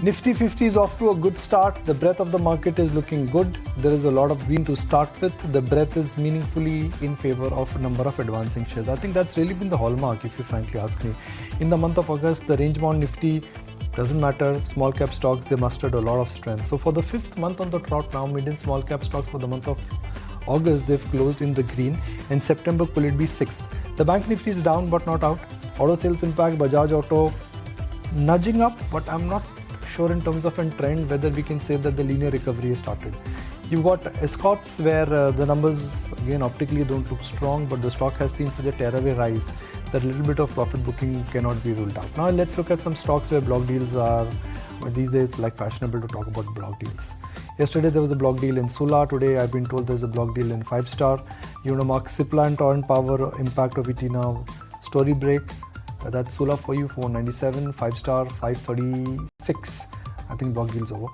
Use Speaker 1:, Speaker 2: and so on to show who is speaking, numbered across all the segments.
Speaker 1: Nifty 50 is off to a good start. The breadth of the market is looking good. There is a lot of green to start with. The breadth is meaningfully in favor of a number of advancing shares. I think that's really been the hallmark, if you frankly ask me. In the month of August, the range-bound Nifty doesn't matter. Small cap stocks, they mustered a lot of strength. So for the fifth month on the trot now, mid and small cap stocks for the month of August, they've closed in the green. And September, could it be 6th? The bank Nifty is down but not out. Auto sales impact, Bajaj Auto nudging up, but I'm not sure in terms of a trend whether we can say that the linear recovery has started. You've got Escorts where the numbers again optically don't look strong, but the stock has seen such a tearaway rise that a little bit of profit booking cannot be ruled out. Now let's look at some stocks where block deals are, these days it's like fashionable to talk about block deals. Yesterday there was a block deal in Sula. Today I've been told there's a block deal in 5-star. You want to mark Cipla and Torrent Power, impact of it now, story break. That's Sula for you, 497, 5-star, 536. I think block deal's over.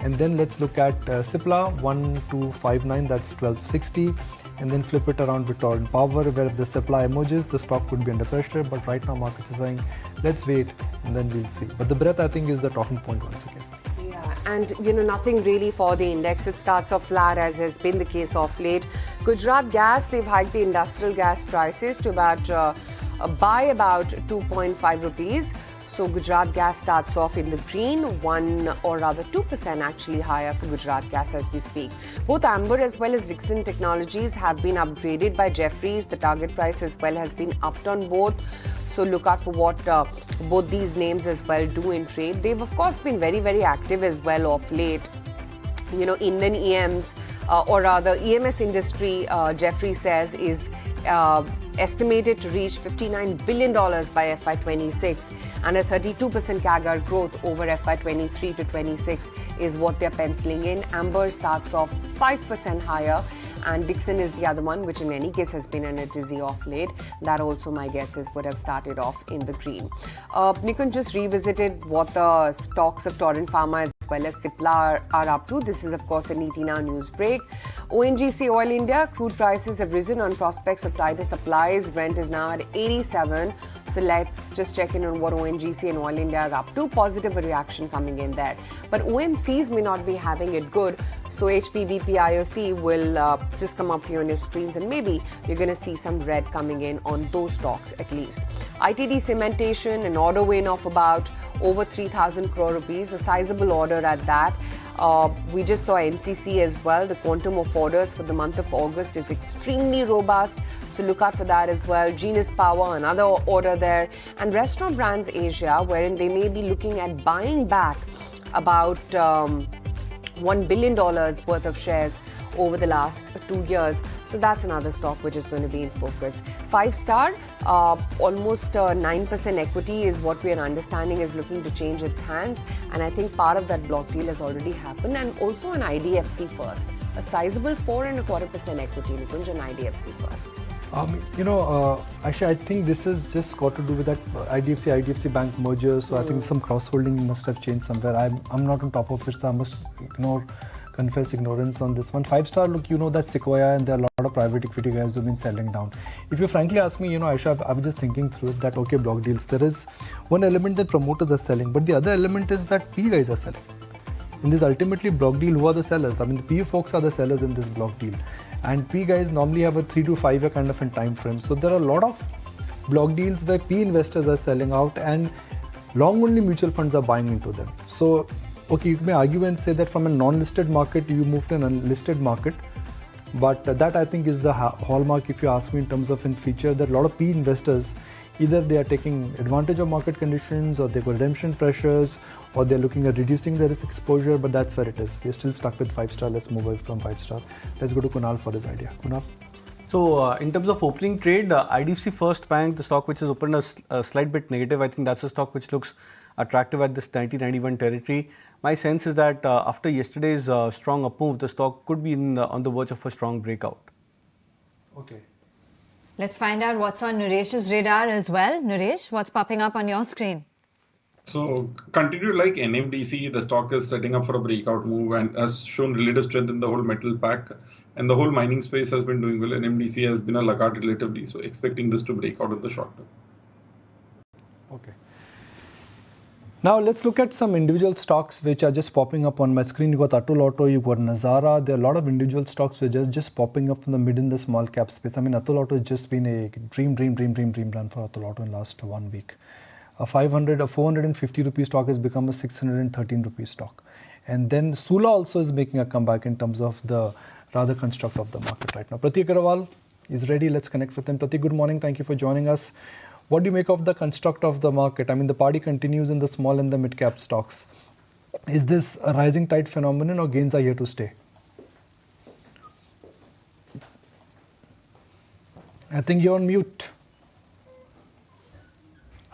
Speaker 1: And then let's look at Cipla, 1259, that's 1260. And then flip it around with Torrent Power, where if the supply emerges, the stock could be under pressure. But right now, markets are saying, let's wait and then we'll see. But the breadth, I think, is the talking point once again.
Speaker 2: Yeah, and nothing really for the index. It starts off flat, as has been the case of late. Gujarat Gas, they've hiked the industrial gas prices to by about 2.5 rupees. So Gujarat Gas starts off in the green, 2% actually higher for Gujarat Gas as we speak. Both Amber as well as Dixon Technologies have been upgraded by Jefferies. The target price as well has been upped on both. So look out for what both these names as well do in trade. They've of course been very, very active as well of late. Indian EMs or rather EMS industry, Jefferies says, is estimated to reach $59 billion by FY26, and a 32% CAGR growth over FY23 to 26 is what they're penciling in. Amber starts off 5% higher, and Dixon is the other one, which in any case has been in a dizzy off late. That also, my guess is, would have started off in the green. Nikunj just revisited what the stocks of Torrent Pharma as well as Cipla are up to. This is, of course, an ET Now news break. ONGC Oil India, crude prices have risen on prospects of tighter supplies. Brent is now at 87. So let's just check in on what ONGC and Oil India are up to. Positive reaction coming in there. But OMCs may not be having it good. So HPBP IOC will just come up here on your screens, and maybe you're going to see some red coming in on those stocks at least. ITD Cementation, an order win of about over 3,000 crore rupees, a sizable order at that. We just saw NCC as well. The quantum of orders for the month of August is extremely robust. So look out for that as well. Genus Power, another order there. And Restaurant Brands Asia, wherein they may be looking at buying back about $1 billion worth of shares over the last 2 years. So that's another stock which is going to be in focus. 5-star, almost 9% equity is what we are understanding is looking to change its hands. And I think part of that block deal has already happened. And also an IDFC first. A sizable 4.25% equity, Nikunj, an IDFC first.
Speaker 1: Actually, I think this has just got to do with that IDFC Bank merger. So I think some cross-holding must have changed somewhere. I'm not on top of it, so I must confess ignorance on this one. 5-star, look, that Sequoia, and there are a lot of private equity guys who've been selling down. If you frankly ask me, Aisha, I was just thinking through it that, okay, block deals, there is one element that promoters are selling, but the other element is that PE guys are selling. In this ultimately block deal, who are the sellers? I mean, the PE folks are the sellers in this block deal. And PE guys normally have a 3 to 5 year kind of a time frame. So there are a lot of block deals where PE investors are selling out and long only mutual funds are buying into them. So, okay, you may argue and say that from a non-listed market, you move to an unlisted market. But that I think is the hallmark, if you ask me, in terms of in feature, that a lot of PE investors, either they are taking advantage of market conditions, or they've got redemption pressures, or they're looking at reducing their risk exposure, but that's where it is. We're still stuck with 5-star. Let's move away from 5-star. Let's go to Kunal for his idea. Kunal?
Speaker 3: So in terms of opening trade, IDFC First Bank, the stock which has opened a slight bit negative, I think that's a stock which looks attractive at this 90-91 territory. My sense is that after yesterday's strong up move, the stock could be on the verge of a strong breakout.
Speaker 1: Okay.
Speaker 4: Let's find out what's on Naresh's radar as well. Naresh, what's popping up on your screen?
Speaker 5: So continue like NMDC, the stock is setting up for a breakout move and has shown relative strength in the whole metal pack, and the whole mining space has been doing well. NMDC has been a laggard relatively, so expecting this to break out in the short term.
Speaker 1: Okay. Now let's look at some individual stocks which are just popping up on my screen. You got Atul Auto, you got Nazara. There are a lot of individual stocks which are just popping up in the mid and the small cap space. I mean, Atul Auto has just been a dream run for Atul Auto in last 1 week. A 450 rupee stock has become a 613 rupee stock. And then Sula also is making a comeback in terms of the rather construct of the market right now. Prateek Agrawal is ready. Let's connect with him. Prateek, good morning. Thank you for joining us. What do you make of the construct of the market? I mean, the party continues in the small and the mid cap stocks. Is this a rising tide phenomenon or gains are here to stay? I think you're on mute.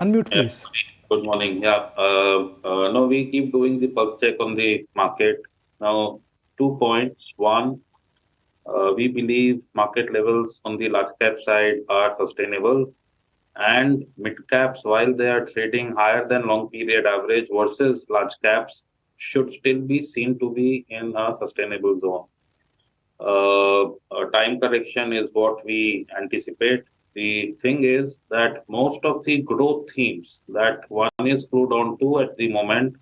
Speaker 1: Unmute, please.
Speaker 6: Good morning. Yeah. No, we keep doing the pulse check on the market. Now, 2 points. One, we believe market levels on the large cap side are sustainable. And mid caps, while they are trading higher than long period average versus large caps, should still be seen to be in a sustainable zone. A time correction is what we anticipate. The thing is that most of the growth themes that one is glued on to at the moment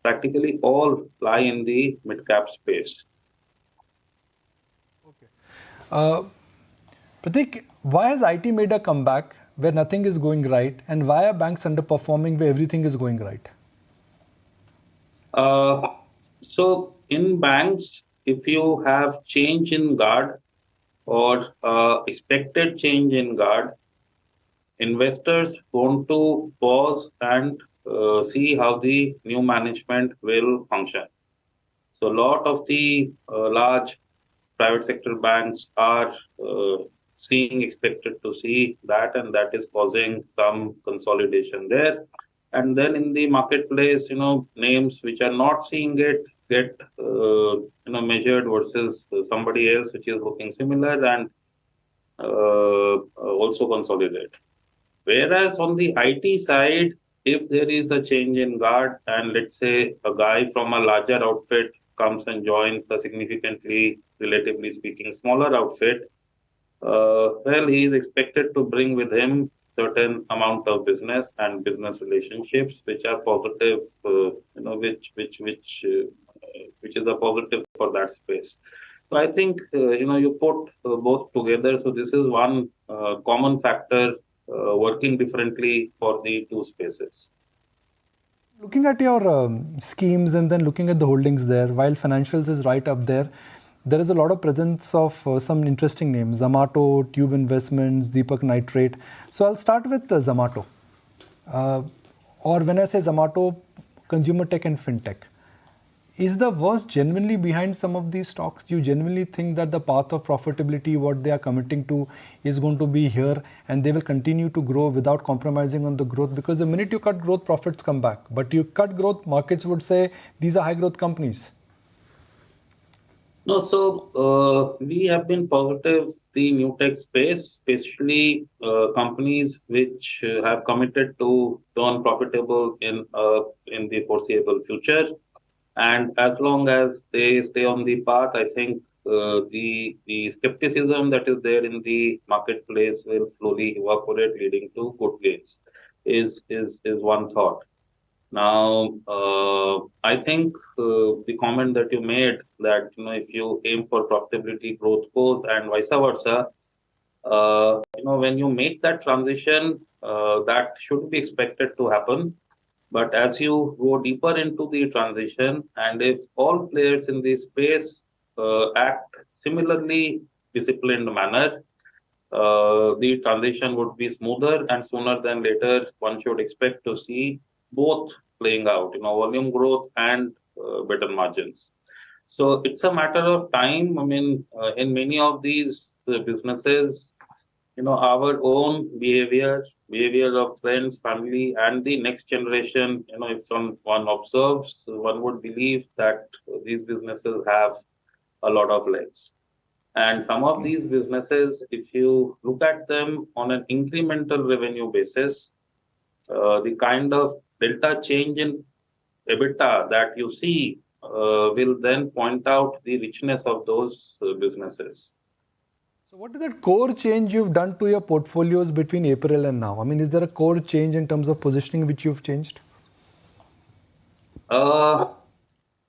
Speaker 6: practically all lie in the mid cap space.
Speaker 1: Okay. Prateek, why has IT made a comeback where nothing is going right, and why are banks underperforming where everything is going right?
Speaker 6: So in banks, if you have change in guard or expected change in guard, investors want to pause and see how the new management will function. So a lot of the large private sector banks are expected to see that, and that is causing some consolidation there. And then in the marketplace, names which are not seeing it get measured versus somebody else which is looking similar and also consolidate. Whereas on the IT side, if there is a change in guard and let's say a guy from a larger outfit comes and joins a significantly, relatively speaking, smaller outfit, well, he is expected to bring with him certain amount of business and business relationships, which are positive, which is a positive for that space. So I think you put both together. So this is one common factor working differently for the two spaces.
Speaker 1: Looking at your schemes and then looking at the holdings there, while financials is right up there, there is a lot of presence of some interesting names. Zomato, Tube Investments, Deepak Nitrate. So I'll start with Zomato. Or when I say Zomato, consumer tech and fintech. Is the worst genuinely behind some of these stocks? Do you genuinely think that the path of profitability, what they are committing to, is going to be here and they will continue to grow without compromising on the growth? Because the minute you cut growth, profits come back. But you cut growth, markets would say these are high growth companies.
Speaker 6: No, so we have been positive the new tech space, especially companies which have committed to turn profitable in the foreseeable future. And as long as they stay on the path, I think the skepticism that is there in the marketplace will slowly evaporate, leading to good gains. Is one thought. Now, I think the comment that you made that if you aim for profitability, growth goes, and vice versa. When you make that transition, that should be expected to happen. But as you go deeper into the transition, and if all players in the space act similarly disciplined manner, the transition would be smoother, and sooner than later, one should expect to see both playing out, volume growth and better margins. So it's a matter of time. I mean, in many of these businesses, our own behavior of friends, family, and the next generation, if one observes, one would believe that these businesses have a lot of legs. And some of these businesses, if you look at them on an incremental revenue basis, the kind of delta change in EBITDA that you see will then point out the richness of those businesses.
Speaker 1: So what is that core change you've done to your portfolios between April and now? I mean, is there a core change in terms of positioning which you've changed?
Speaker 6: Uh,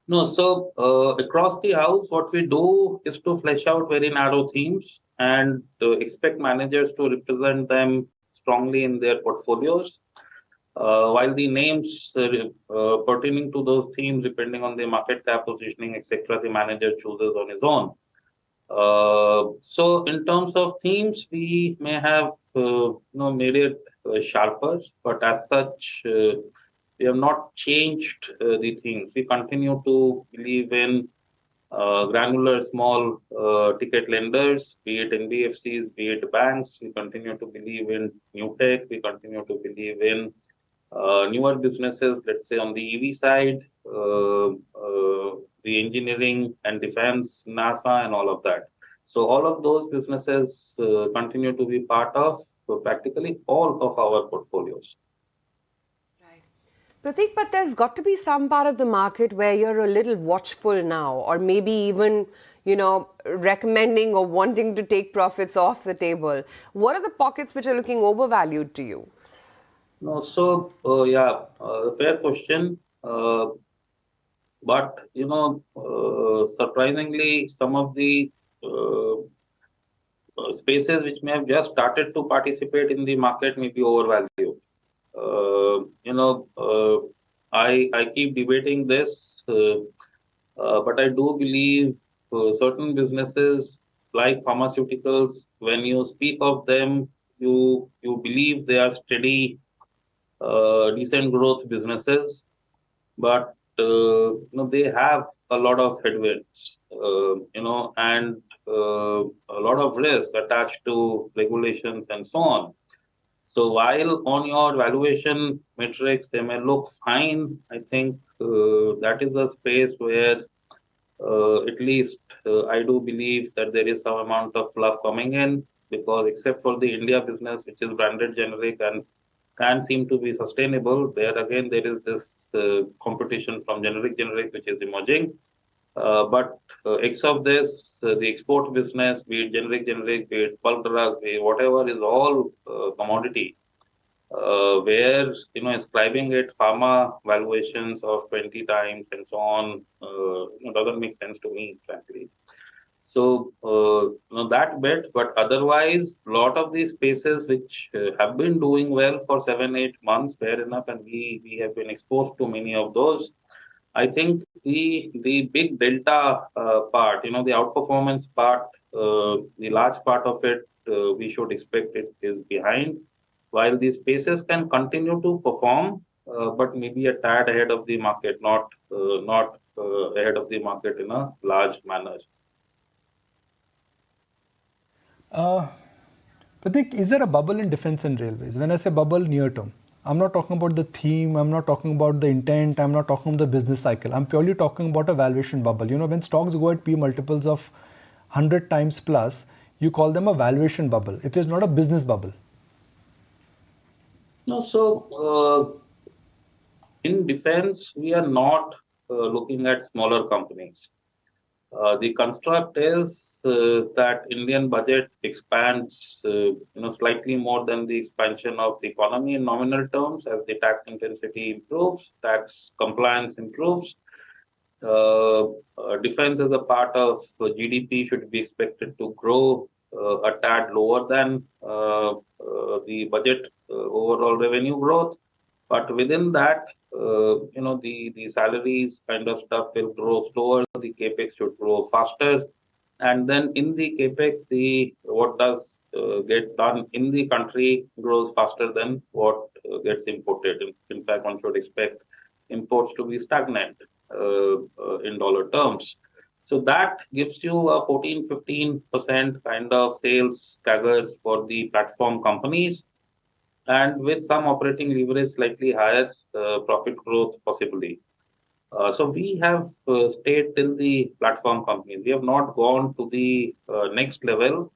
Speaker 6: no, so across the house, what we do is to flesh out very narrow themes and expect managers to represent them strongly in their portfolios. While the names pertaining to those themes, depending on the market cap positioning, etc., the manager chooses on his own. So in terms of themes, we may have made it sharper, but as such, we have not changed the themes. We continue to believe in granular small ticket lenders, be it NBFCs, be it banks. We continue to believe in new tech. We continue to believe in newer businesses, let's say on the EV side, the engineering and defense, NASA, and all of that. So all of those businesses continue to be part of practically all of our portfolios.
Speaker 2: Prateek, but there's got to be some part of the market where you're a little watchful now, or maybe even, recommending or wanting to take profits off the table. What are the pockets which are looking overvalued to you?
Speaker 6: No, so fair question. But surprisingly, some of the spaces which may have just started to participate in the market may be overvalued. I keep debating this, but I do believe certain businesses like pharmaceuticals, when you speak of them, you believe they are steady, decent growth businesses, but they have a lot of headwinds, and a lot of risks attached to regulations and so on. So while on your valuation metrics they may look fine, I think that is a space where at least I do believe that there is some amount of fluff coming in, because except for the India business, which is branded generic and can seem to be sustainable, there again there is this competition from generic which is emerging. But X of this, the export business, be it generic, be it bulk drug, be it whatever, is all commodity. Where ascribing it pharma valuations of 20 times and so on doesn't make sense to me, frankly. So that bit, but otherwise, a lot of these spaces which have been doing well for 7-8 months, fair enough, and we have been exposed to many of those. I think the big delta part, the outperformance part, the large part of it, we should expect it is behind. While these spaces can continue to perform, but maybe a tad ahead of the market, not ahead of the market in a large manner.
Speaker 1: Prateek, is there a bubble in defense and railways? When I say bubble, near term, I'm not talking about the theme, I'm not talking about the intent, I'm not talking about the business cycle. I'm purely talking about a valuation bubble. When stocks go at P multiples of 100 times plus, you call them a valuation bubble. It is not a business bubble.
Speaker 6: No, so in defense, we are not looking at smaller companies. The construct is that Indian budget expands, slightly more than the expansion of the economy in nominal terms as the tax intensity improves, tax compliance improves. Defense as a part of GDP should be expected to grow a tad lower than the budget overall revenue growth. But within that, the salaries kind of stuff will grow slower. The capex should grow faster, and then in the capex, what does get done in the country grows faster than what gets imported. In fact, one should expect imports to be stagnant in dollar terms. So that gives you a 14-15% kind of sales CAGRs for the platform companies, and with some operating leverage slightly higher profit growth possibly. So we have stayed till the platform companies. We have not gone to the next level.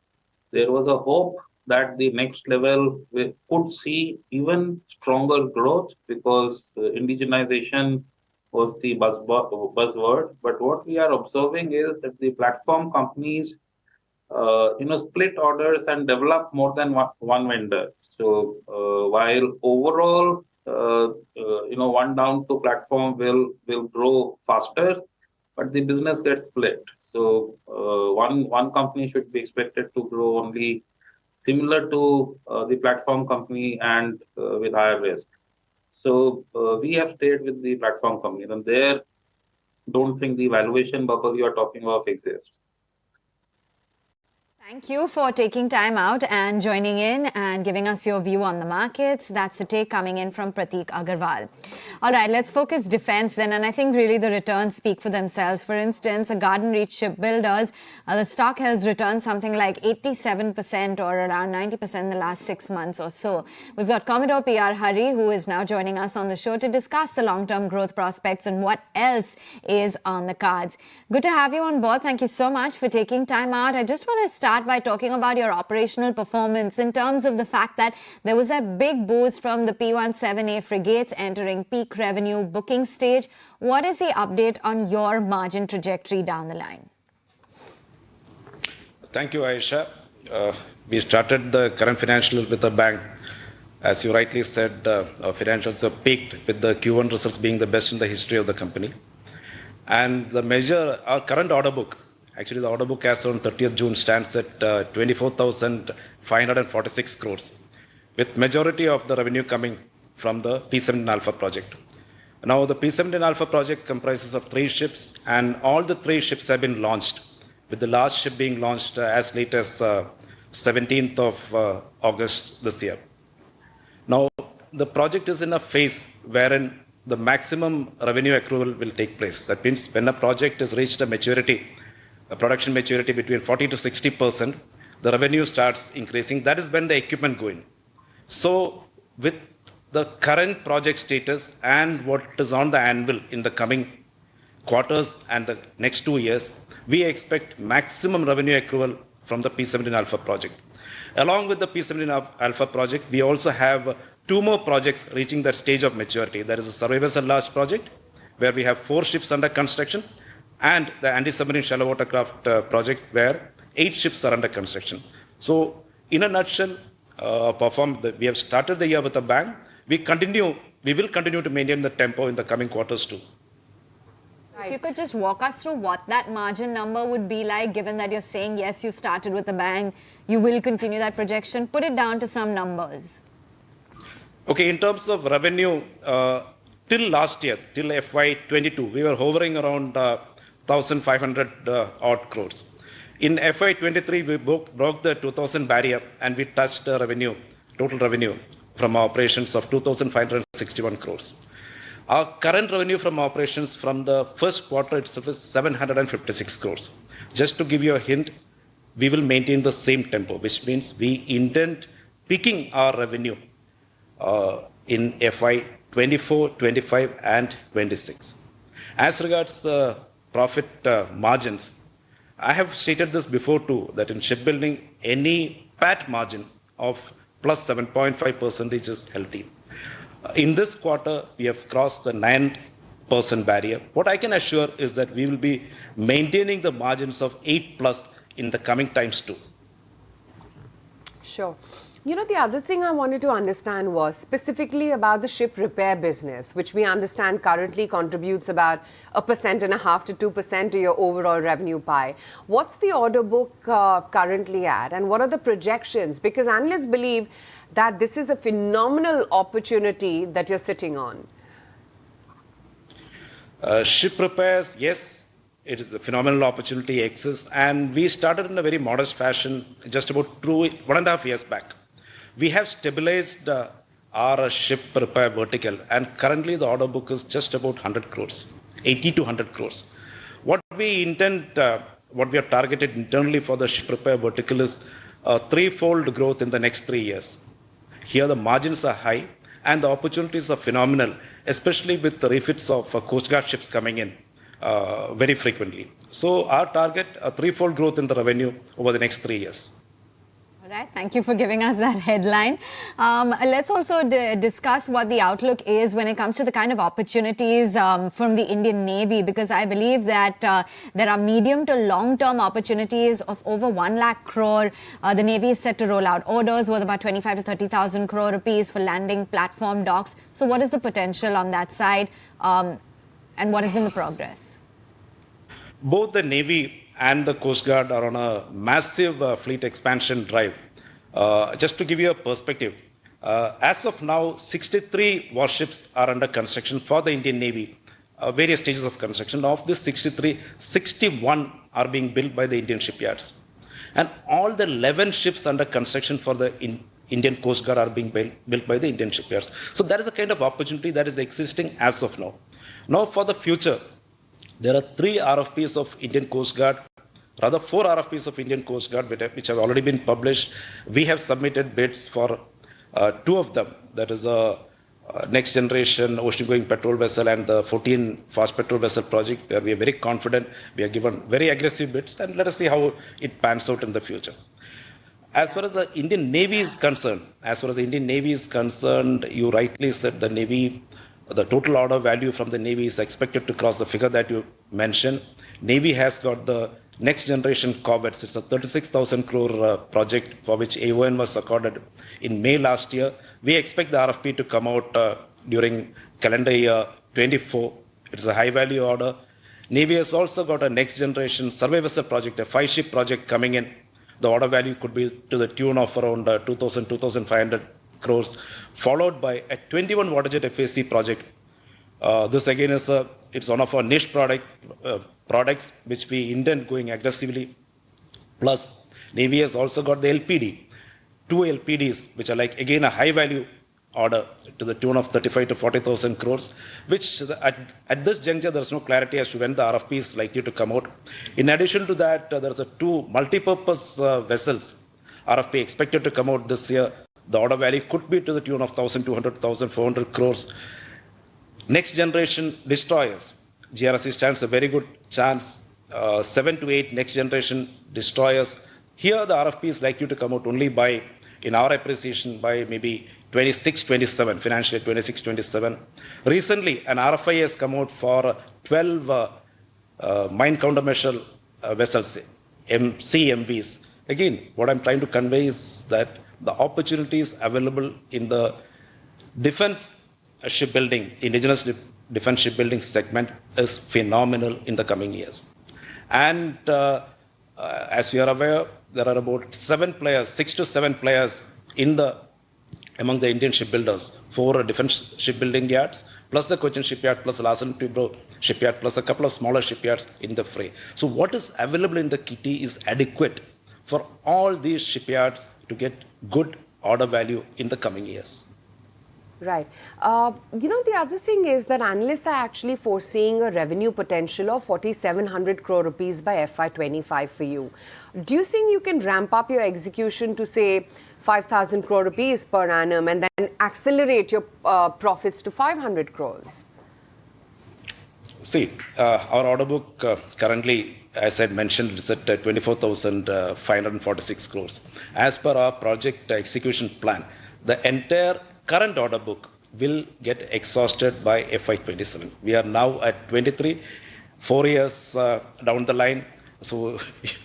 Speaker 6: There was a hope that the next level we could see even stronger growth, because indigenization was the buzzword. But what we are observing is that the platform companies split orders and develop more than one vendor. So while overall one down to platform will grow faster, but the business gets split. So one company should be expected to grow only similar to the platform company and with higher risk. So we have stayed with the platform company, and there don't think the valuation bubble you are talking of exists.
Speaker 4: Thank you for taking time out and joining in and giving us your view on the markets. That's the take coming in from Prateek Agrawal. All right, let's focus defense then. And I think really the returns speak for themselves. For instance, a Garden Reach Shipbuilders, the stock has returned something like 87% or around 90% in the last 6 months or so. We've got Commodore PR Hari, who is now joining us on the show to discuss the long-term growth prospects and what else is on the cards. Good to have you on board. Thank you so much for taking time out. I just want to start by talking about your operational performance in terms of the fact that there was a big boost from the P-17A frigates entering peak revenue booking stage. What is the update on your margin trajectory down the line?
Speaker 7: Thank you, Aisha. We started the current financial with a bang. As you rightly said, our financials have peaked with the Q1 results being the best in the history of the company. And the measure, our current order book, actually the order book as on 30th June stands at 24,546 crores, with majority of the revenue coming from the P-17 Alpha project. Now the P-17 Alpha project comprises of 3 ships, and all the 3 ships have been launched, with the last ship being launched as late as 17th of August this year. Now the project is in a phase wherein the maximum revenue accrual will take place. That means when a project has reached a maturity, a production maturity between 40 to 60%, the revenue starts increasing. That is when the equipment go in. So with the current project status and what is on the anvil in the coming quarters and the next 2 years, we expect maximum revenue accrual from the P-17 Alpha project. Along with the P-17 Alpha project, we also have 2 more projects reaching that stage of maturity. There is a survey vessel large project where we have 4 ships under construction, and the anti-submarine shallow watercraft project where 8 ships are under construction. So in a nutshell, we have started the year with a bang. We will continue to maintain the tempo in the coming quarters too.
Speaker 4: If you could just walk us through what that margin number would be like, given that you're saying, yes, you started with a bang, you will continue that projection. Put it down to some numbers.
Speaker 7: Okay, in terms of revenue, till last year, till FY22, we were hovering around 1,500 odd crores. In FY23, we broke the 2,000 barrier and we touched the total revenue from our operations of 2,561 crores. Our current revenue from operations from the first quarter itself is 756 crores. Just to give you a hint, we will maintain the same tempo, which means we intend peaking our revenue in FY 24, 25 and 26. As regards the profit margins, I have stated this before too, that in shipbuilding, any PAT margin of plus 7.5% is healthy. In this quarter, we have crossed the 9% barrier. What I can assure is that we will be maintaining the margins of 8 plus in the coming times too.
Speaker 2: Sure. You know, the other thing I wanted to understand was specifically about the ship repair business, which we understand currently contributes about 1.5% to 2% to your overall revenue pie. What's the order book currently at, and what are the projections? Because analysts believe that this is a phenomenal opportunity that you're sitting on.
Speaker 7: Ship repairs, yes, it is a phenomenal opportunity exists, and we started in a very modest fashion just about 1.5 years back. We have stabilized our ship repair vertical, and currently the order book is just about 100 crores, 80 to 100 crores. What we are targeted internally for the ship repair vertical is a 3-fold growth in the next 3 years. Here the margins are high and the opportunities are phenomenal, especially with the refits of Coast Guard ships coming in very frequently. So our target, a 3-fold growth in the revenue over the next 3 years.
Speaker 4: All right, thank you for giving us that headline. Let's also discuss what the outlook is when it comes to the kind of opportunities from the Indian Navy, because I believe that there are medium to long-term opportunities of over 1 lakh crore. The Navy is set to roll out orders worth about 25 to 30,000 crore rupees for landing platform docks. So what is the potential on that side and what has been the progress?
Speaker 7: Both the Navy and the Coast Guard are on a massive fleet expansion drive. Just to give you a perspective, as of now, 63 warships are under construction for the Indian Navy, various stages of construction. Of this 63, 61 are being built by the Indian shipyards. And all the 11 ships under construction for the Indian Coast Guard are being built by the Indian shipyards. So that is a kind of opportunity that is existing as of now. Now for the future, there are 3 RFPs of Indian Coast Guard, rather 4 RFPs of Indian Coast Guard, which have already been published. We have submitted bids for 2 of them. That is a next generation ocean-going patrol vessel and the 14 fast patrol vessel project, where we are very confident. We are given very aggressive bids, and let us see how it pans out in the future. As far as the Indian Navy is concerned, you rightly said the Navy. The total order value from the Navy is expected to cross the figure that you mentioned. Navy has got the next generation corvettes. It's a 36,000 crore project for which AON was accorded in May last year. We expect the RFP to come out during calendar year 24. It's a high value order. Navy has also got a next generation survey vessel project, a 5-ship project coming in. The order value could be to the tune of around 2,500 crores, followed by a 21 waterjet FAC project. This again is it's one of our niche products which we intend going aggressively. Plus, Navy has also got the LPD, 2 LPDs, which are like again a high value order to the tune of 35 to 40,000 crores, which at this juncture there is no clarity as to when the RFP is likely to come out. In addition to that, there is a 2 multi-purpose vessels RFP expected to come out this year. The order value could be to the tune of 1,200 to 1,400 crores. Next generation destroyers. GRSC stands a very good chance. 7 to 8 next generation destroyers. Here the RFP is likely to come out only by, in our appreciation, by maybe 26-27, financial year 26-27. Recently, an RFI has come out for 12 mine countermeasure vessels, CMVs. Again, what I'm trying to convey is that the opportunities available in the defense shipbuilding, indigenous defense shipbuilding segment is phenomenal in the coming years. And as you are aware, there are about 6 to 7 players among the Indian shipbuilders, 4 defense shipbuilding yards, plus the Cochin shipyard, plus Larsen & Toubro shipyard, plus a couple of smaller shipyards in the fray. So what is available in the kitty is adequate for all these shipyards to get good order value in the coming years.
Speaker 2: Right. The other thing is that analysts are actually foreseeing a revenue potential of 4,700 crore rupees by FY25 for you. Do you think you can ramp up your execution to, say, 5,000 crore rupees per annum and then accelerate your profits to 500 crores?
Speaker 7: See, our order book currently, as I mentioned, is at 24,546 crores. As per our project execution plan, the entire current order book will get exhausted by FY27. We are now at 23, 4 years down the line. So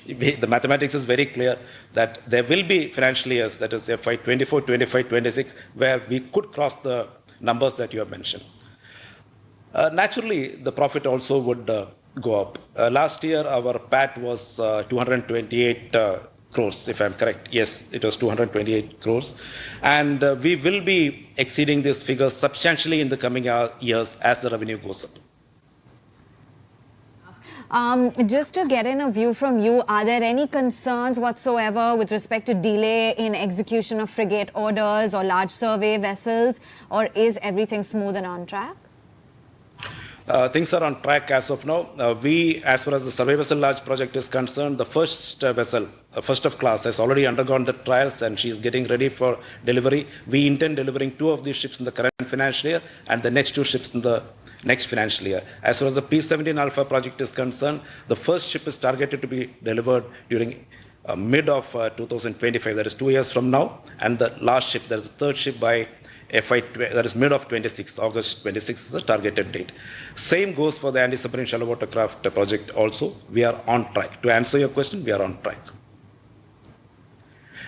Speaker 7: the mathematics is very clear that there will be financial years, that is FY24, 25, 26, where we could cross the numbers that you have mentioned. Naturally, the profit also would go up. Last year, our PAT was 228 crores, if I'm correct. Yes, it was 228 crores. And we will be exceeding this figure substantially in the coming years as the revenue goes up.
Speaker 4: Just to get in a view from you, are there any concerns whatsoever with respect to delay in execution of frigate orders or large survey vessels, or is everything smooth and on track?
Speaker 7: Things are on track as of now. As far as the survey vessel large project is concerned, the first vessel, first of class, has already undergone the trials and she is getting ready for delivery. We intend delivering 2 of these ships in the current financial year and the next 2 ships in the next financial year. As far as the P-17 Alpha project is concerned, the first ship is targeted to be delivered during mid of 2025, that is 2 years from now, and the last ship, that is the third ship by that is mid of 26, August 26 is the targeted date. Same goes for the anti-submarine shallow watercraft project also. We are on track. To answer your question, we are on track.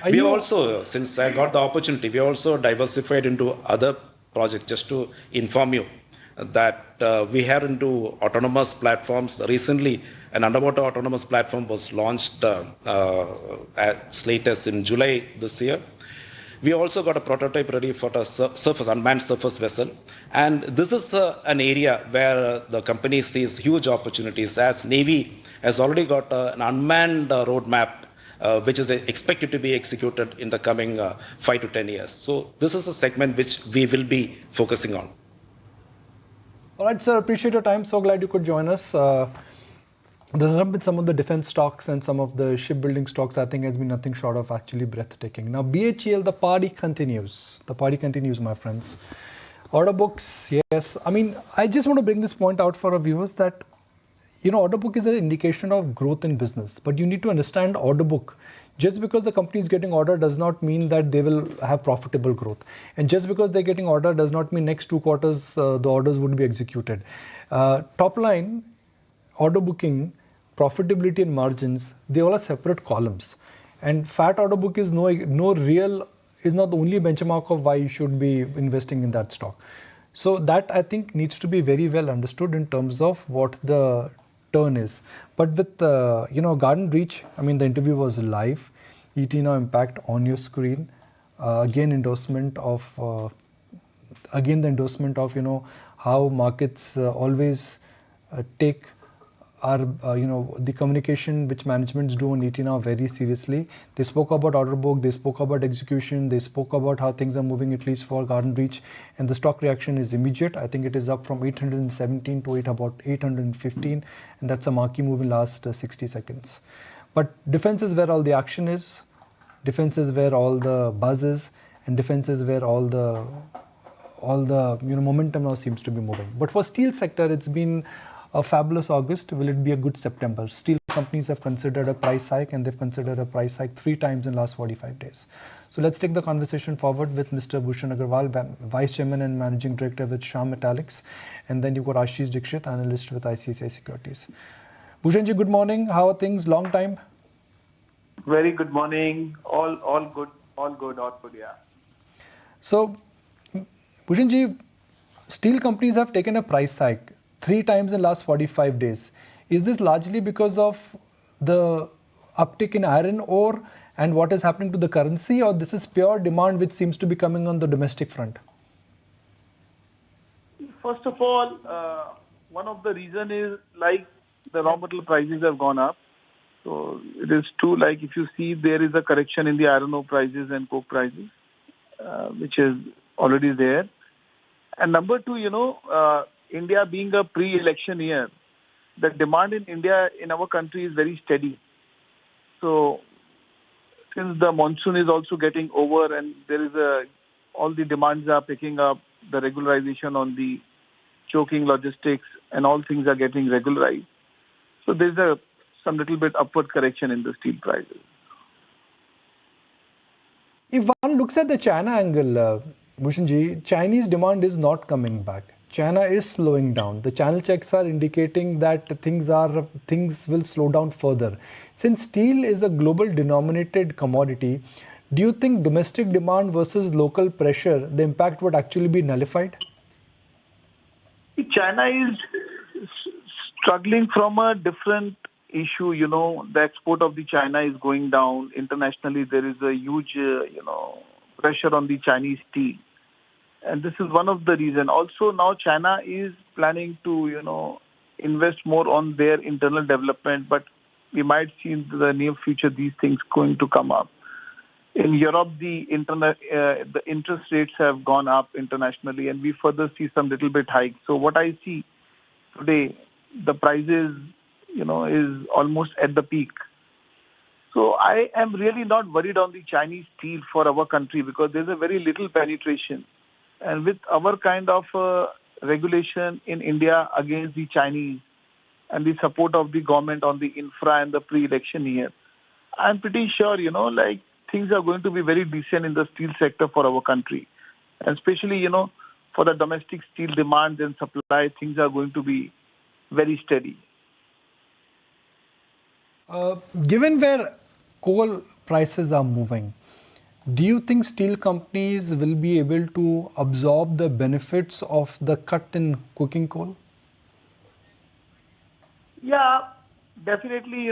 Speaker 7: We have also, since I got the opportunity, we also diversified into other projects. Just to inform you that we are into autonomous platforms. Recently, an underwater autonomous platform was launched at Slatus in July this year. We also got a prototype ready for a unmanned surface vessel. And this is an area where the company sees huge opportunities, as Navy has already got an unmanned roadmap which is expected to be executed in the coming 5 to 10 years. So this is a segment which we will be focusing on.
Speaker 1: All right, sir. Appreciate your time. So glad you could join us. The run-up with some of the defense stocks and some of the shipbuilding stocks, I think, has been nothing short of actually breathtaking. Now, BHEL, the party continues. The party continues, my friends. Order books, yes. I mean, I just want to bring this point out for our viewers that, you know, order book is an indication of growth in business. But you need to understand order book. Just because the company is getting order does not mean that they will have profitable growth. And just because they're getting order does not mean next 2 quarters the orders would be executed. Top line, order booking, profitability and margins, they all are separate columns. And fat order book is not the only benchmark of why you should be investing in that stock. So that, I think, needs to be very well understood in terms of what the turn is. But with Garden Reach, I mean, the interview was live. ET Now Impact on your screen. Again, the endorsement of how markets always take our the communication which managements do on ET Now very seriously. They spoke about order book, they spoke about execution, they spoke about how things are moving, at least for Garden Reach, and the stock reaction is immediate. I think it is up from 817 to about 815, and that's a marquee move in last 60 seconds. But defense is where all the action is, defense is where all the buzz is, and defense is where all the momentum now seems to be moving. But for steel sector, it's been a fabulous August. Will it be a good September? Steel companies have considered a price hike, and they've considered a price hike 3 times in the last 45 days. So let's take the conversation forward with Mr. Bhushan Agrawal, Vice Chairman and Managing Director with Shyam Metallics. And then you've got Ashish Dikshit, Analyst with ICICI Securities. Bhushanji, good morning. How are things? Long time?
Speaker 8: Very good morning. All good, yeah.
Speaker 1: So, Bhushanji, steel companies have taken a price hike 3 times in the last 45 days. Is this largely because of the uptick in iron ore and what is happening to the currency, or this is pure demand which seems to be coming on the domestic front?
Speaker 8: First of all, one of the reason is like the raw material prices have gone up. So it is true, like if you see there is a correction in the iron ore prices and coke prices, which is already there. And number 2, India being a pre-election year, the demand in India, in our country, is very steady. So, since the monsoon is also getting over and there is all the demands are picking up, the regularization on the choking logistics and all things are getting regularized. So, there's some little bit upward correction in the steel prices.
Speaker 1: If one looks at the China angle, Bhushanji, Chinese demand is not coming back. China is slowing down. The channel checks are indicating that things will slow down further. Since steel is a global denominated commodity, do you think domestic demand versus local pressure, the impact would actually be nullified?
Speaker 8: China is struggling from a different issue. The export of the China is going down. Internationally, there is a huge, pressure on the Chinese steel. And this is one of the reasons. Also, now China is planning to, invest more on their internal development, but we might see in the near future these things going to come up. In Europe, the interest rates have gone up internationally, and we further see some little bit hike. So what I see today, the prices, is almost at the peak. So I am really not worried on the Chinese steel for our country because there's a very little penetration. And with our kind of regulation in India against the Chinese and the support of the government on the infra and the pre-election year, I'm pretty sure, like things are going to be very decent in the steel sector for our country. And especially, for the domestic steel demand and supply, things are going to be very steady.
Speaker 1: Given where coal prices are moving, do you think steel companies will be able to absorb the benefits of the cut in coking coal?
Speaker 8: Yeah, definitely,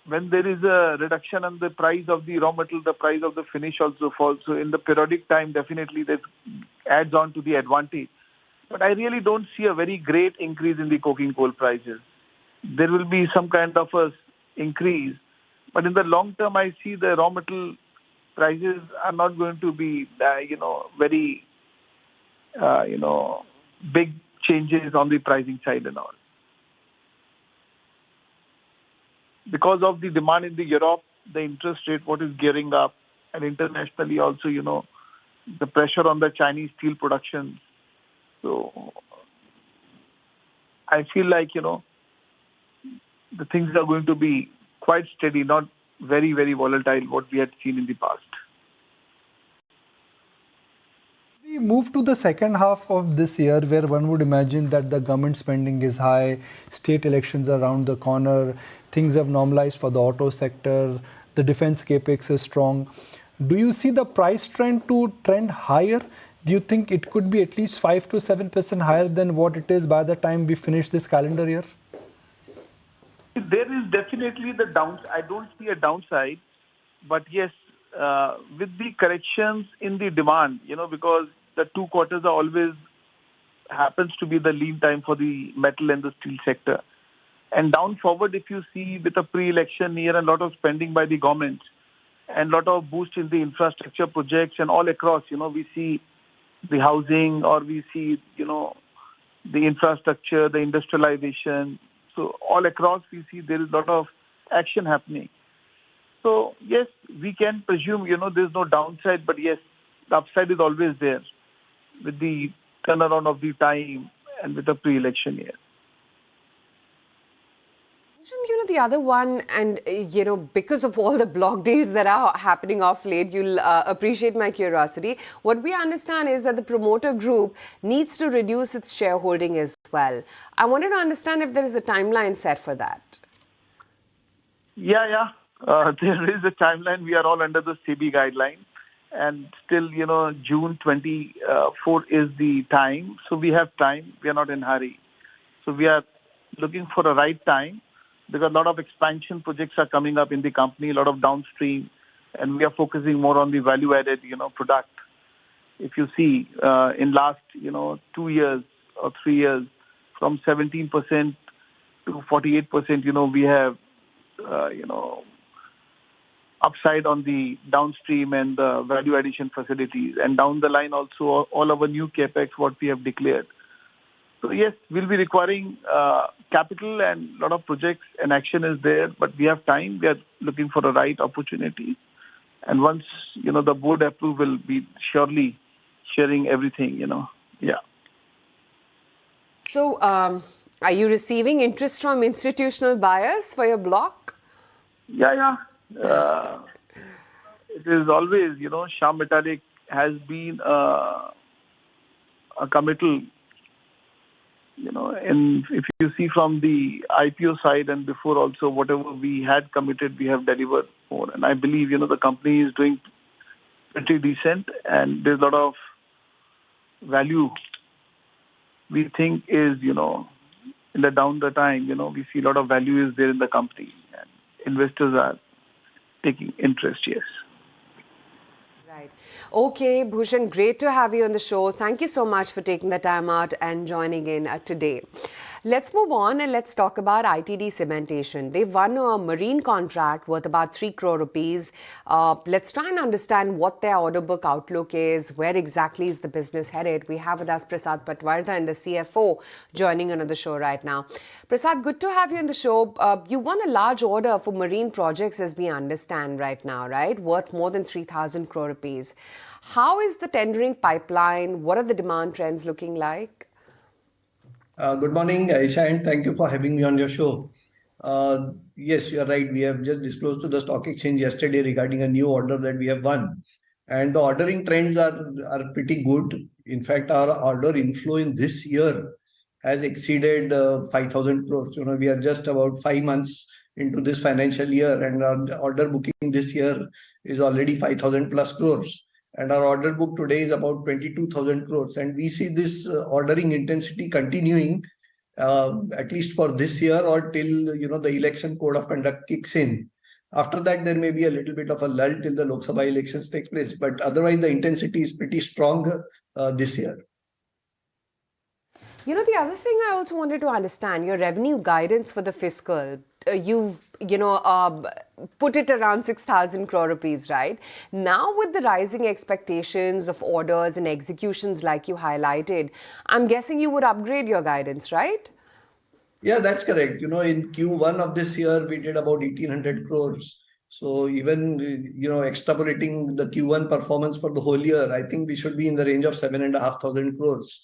Speaker 8: when there is a reduction in the price of the raw material, the price of the finish also falls. So in the periodic time, definitely that adds on to the advantage. But I really don't see a very great increase in the coking coal prices. There will be some kind of a increase. But in the long term, I see the raw material prices are not going to be, very, big changes on the pricing side and all. Because of the demand in the Europe, the interest rate, what is gearing up, and internationally also, the pressure on the Chinese steel production. So I feel like, the things are going to be quite steady, not very, very volatile, what we had seen in the past.
Speaker 1: We move to the second half of this year where one would imagine that the government spending is high, state elections are around the corner, things have normalized for the auto sector, the defense capex is strong. Do you see the price trend to trend higher? Do you think it could be at least 5 to 7% higher than what it is by the time we finish this calendar year?
Speaker 8: There is definitely the downside. I don't see a downside, but yes, with the corrections in the demand, because the 2 quarters are always happens to be the lean time for the metal and the steel sector. And down forward, if you see with a pre-election year and a lot of spending by the government and a lot of boost in the infrastructure projects and all across, we see the housing or we see, the infrastructure, the industrialization. So all across we see there is a lot of action happening. So yes, we can presume, there's no downside, but yes, the upside is always there with the turnaround of the time and with the pre-election year.
Speaker 2: The other one, and because of all the block deals that are happening off late, you'll appreciate my curiosity. What we understand is that the promoter group needs to reduce its shareholding as well. I wanted to understand if there is a timeline set for that.
Speaker 8: Yeah. There is a timeline. We are all under the SEBI guideline. And still, June 24 is the time. So we have time. We are not in a hurry. So we are looking for the right time because a lot of expansion projects are coming up in the company, a lot of downstream, and we are focusing more on the value-added, product. If you see, in last, 2 years or 3 years, from 17% to 48%, we have, upside on the downstream and the value addition facilities. And down the line also, all our new capex, what we have declared. So yes, we'll be requiring capital and a lot of projects and action is there, but we have time. We are looking for the right opportunity. And once, the board approve, will be surely sharing everything, Yeah.
Speaker 2: So, are you receiving interest from institutional buyers for your block?
Speaker 8: Yeah. It is always, Sham Metallic has been a committal, and if you see from the IPO side and before also, whatever we had committed, we have delivered more. And I believe, the company is doing pretty decent and there's a lot of value we think is, in the down the time, we see a lot of value is there in the company and investors are taking interest, yes.
Speaker 2: Right. Okay, Bhushan, great to have you on the show. Thank you so much for taking the time out and joining in today. Let's move on and let's talk about ITD Cementation. They've won a marine contract worth about 3 crore rupees. Let's try and understand what their order book outlook is, where exactly is the business headed. We have with us Prasad Patwardhan and the CFO joining on the show right now. Prasad, good to have you on the show. You won a large order for marine projects as we understand right now, right? Worth more than 3,000 crore rupees. How is the tendering pipeline? What are the demand trends looking like?
Speaker 9: Good morning, Aisha, and thank you for having me on your show. Yes, you are right. We have just disclosed to the stock exchange yesterday regarding a new order that we have won. And the ordering trends are pretty good. In fact, our order inflow in this year has exceeded 5,000 crores. We are just about 5 months into this financial year, and our order booking this year is already 5,000 plus crores. And our order book today is about 22,000 crores. And we see this ordering intensity continuing at least for this year or till the election code of conduct kicks in. After that, there may be a little bit of a lull till the Lok Sabha elections take place, but otherwise the intensity is pretty strong this year.
Speaker 2: The other thing I also wanted to understand, your revenue guidance for the fiscal, you've put it around 6,000 crore rupees, right? Now with the rising expectations of orders and executions like you highlighted, I'm guessing you would upgrade your guidance, right?
Speaker 9: Yeah, that's correct. In Q1 of this year, we did about 1,800 crores. So even, extrapolating the Q1 performance for the whole year, I think we should be in the range of 7,500 crores.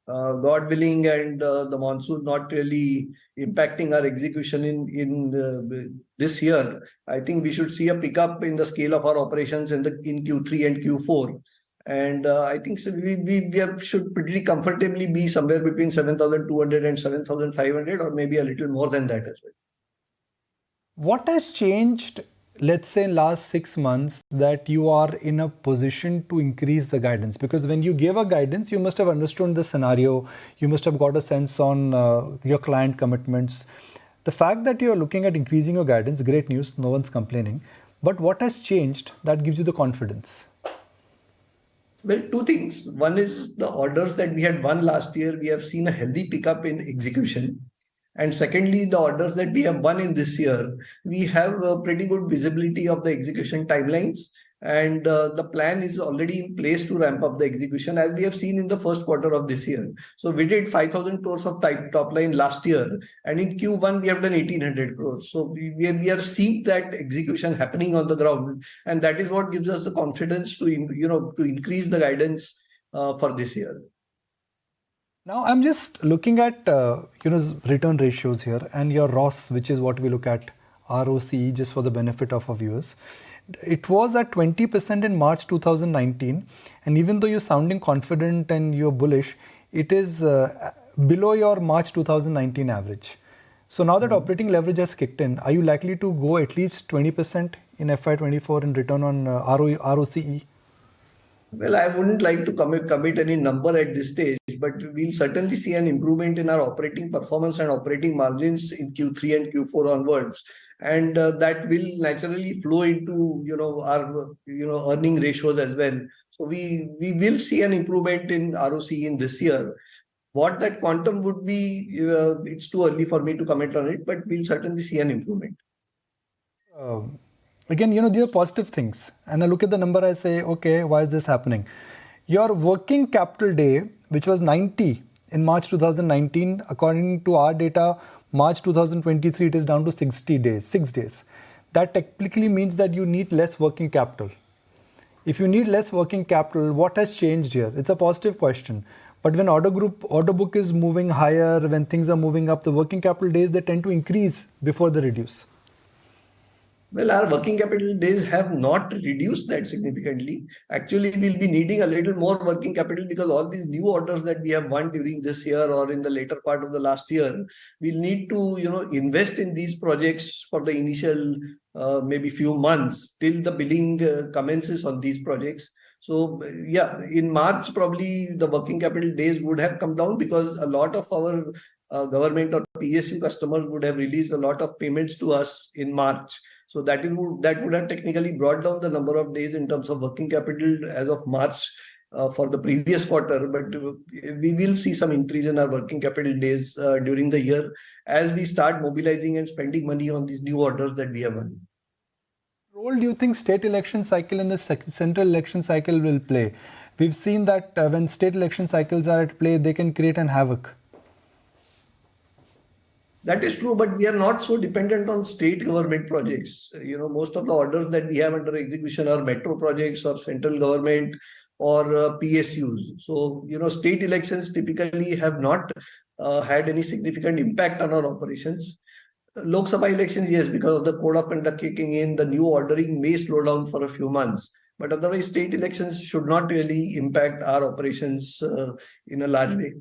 Speaker 9: God willing, and the monsoon not really impacting our execution in this year, I think we should see a pickup in the scale of our operations in Q3 and Q4. And I think we should pretty comfortably be somewhere between 7,200 and 7,500, or maybe a little more than that as well.
Speaker 1: What has changed, let's say, in last 6 months that you are in a position to increase the guidance? Because when you gave a guidance, you must have understood the scenario. You must have got a sense on your client commitments. The fact that you are looking at increasing your guidance, great news, no one's complaining. But what has changed that gives you the confidence?
Speaker 9: Well, two things. One is the orders that we had won last year, we have seen a healthy pickup in execution. And secondly, the orders that we have won in this year, we have a pretty good visibility of the execution timelines. And the plan is already in place to ramp up the execution, as we have seen in the first quarter of this year. So we did 5,000 crores of top line last year. And in Q1, we have done 1,800 crores. So we are seeing that execution happening on the ground. And that is what gives us the confidence to increase the guidance for this year.
Speaker 1: Now, I'm just looking at return ratios here, and your ROS, which is what we look at, ROCE, just for the benefit of our viewers. It was at 20% in March 2019, and even though you're sounding confident and you're bullish, it is below your March 2019 average. So now that operating leverage has kicked in, are you likely to go at least 20% in FY24 in return on ROCE?
Speaker 9: Well, I wouldn't like to commit any number at this stage, but we'll certainly see an improvement in our operating performance and operating margins in Q3 and Q4 onwards. And that will naturally flow into our earning ratios as well. So we will see an improvement in ROCE in this year. What that quantum would be, it's too early for me to comment on it, but we'll certainly see an improvement.
Speaker 1: Again, these are positive things. And I look at the number, I say, okay, why is this happening? Your working capital day, which was 90 in March 2019, according to our data, March 2023, it is down to 60 days, 6 days. That technically means that you need less working capital. If you need less working capital, what has changed here? It's a positive question. But when order book is moving higher, when things are moving up, the working capital days, they tend to increase before they reduce.
Speaker 9: Well, our working capital days have not reduced that significantly. Actually, we'll be needing a little more working capital because all these new orders that we have won during this year or in the later part of the last year, we'll need to, invest in these projects for the initial maybe few months till the billing commences on these projects. So, yeah, in March, probably the working capital days would have come down because a lot of our government or PSU customers would have released a lot of payments to us in March. So that would have technically brought down the number of days in terms of working capital as of March for the previous quarter. But we will see some increase in our working capital days during the year as we start mobilizing and spending money on these new orders that we have won.
Speaker 1: What role do you think state election cycle and the central election cycle will play? We've seen that when state election cycles are at play, they can create an havoc.
Speaker 9: That is true, but we are not so dependent on state government projects. Most of the orders that we have under execution are metro projects or central government or PSUs. So, state elections typically have not had any significant impact on our operations. Lok Sabha elections, yes, because of the code of conduct kicking in, the new ordering may slow down for a few months. But otherwise, state elections should not really impact our operations in a large way.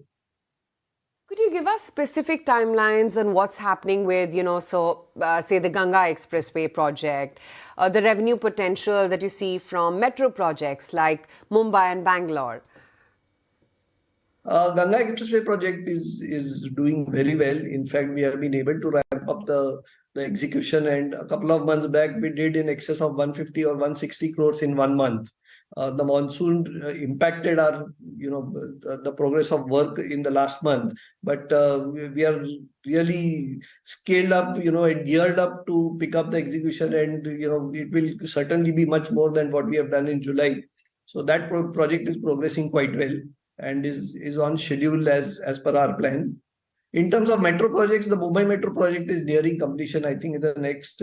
Speaker 2: Could you give us specific timelines on what's happening with, say the Ganga Expressway project, the revenue potential that you see from metro projects like Mumbai and Bangalore?
Speaker 9: Ganga Expressway project is doing very well. In fact, we have been able to ramp up the execution, and a couple of months back we did in excess of 150 or 160 crores in 1 month. The monsoon impacted our, the progress of work in the last month, but we are really scaled up, and geared up to pick up the execution, and it will certainly be much more than what we have done in July. So that project is progressing quite well and is on schedule as per our plan. In terms of metro projects, the Mumbai Metro project is nearing completion. I think in the next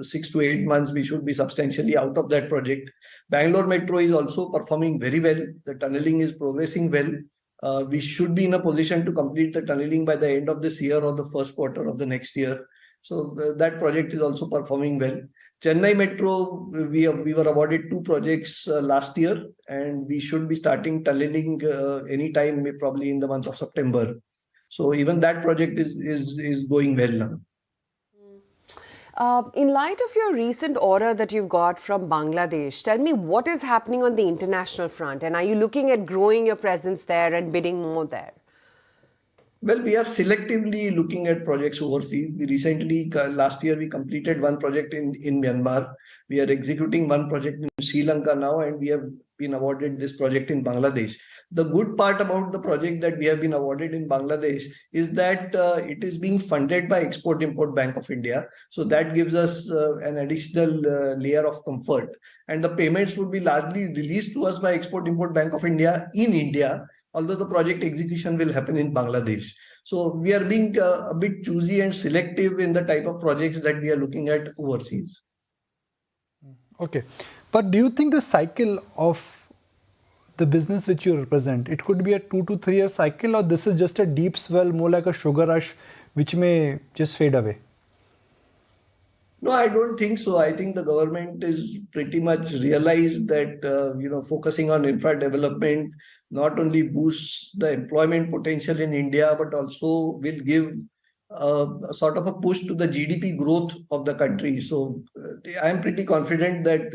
Speaker 9: 6 to 8 months, we should be substantially out of that project. Bangalore Metro is also performing very well. The tunneling is progressing well. We should be in a position to complete the tunneling by the end of this year or the first quarter of the next year. So that project is also performing well. Chennai Metro, we were awarded 2 projects last year, and we should be starting tunneling anytime, probably in the month of September. So even that project is going well now.
Speaker 2: In light of your recent order that you've got from Bangladesh, tell me what is happening on the international front, and are you looking at growing your presence there and bidding more there?
Speaker 9: Well, we are selectively looking at projects overseas. We recently, last year, we completed 1 project in Myanmar. We are executing 1 project in Sri Lanka now, and we have been awarded this project in Bangladesh. The good part about the project that we have been awarded in Bangladesh is that it is being funded by Export-Import Bank of India. So that gives us an additional layer of comfort. And the payments would be largely released to us by Export-Import Bank of India in India, although the project execution will happen in Bangladesh. So we are being a bit choosy and selective in the type of projects that we are looking at overseas.
Speaker 1: Okay. But do you think the cycle of the business which you represent, it could be a 2 to 3 year cycle, or this is just a deep swell, more like a sugar rush, which may just fade away?
Speaker 9: No, I don't think so. I think the government is pretty much realized that, focusing on infra development not only boosts the employment potential in India, but also will give a sort of a push to the GDP growth of the country. So I am pretty confident that,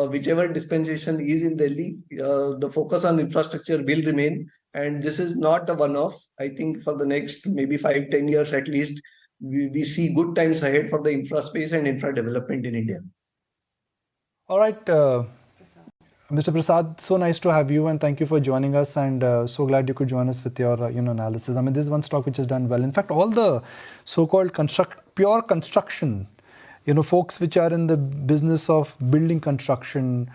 Speaker 9: whichever dispensation is in Delhi, the focus on infrastructure will remain. And this is not a one-off. I think for the next maybe 5-10 years at least, we see good times ahead for the infra space and infra development in India.
Speaker 1: All right, Mr. Prasad, so nice to have you, and thank you for joining us, and so glad you could join us with your analysis. I mean, this is one stock which has done well. In fact, all the so-called pure construction, folks which are in the business of building construction,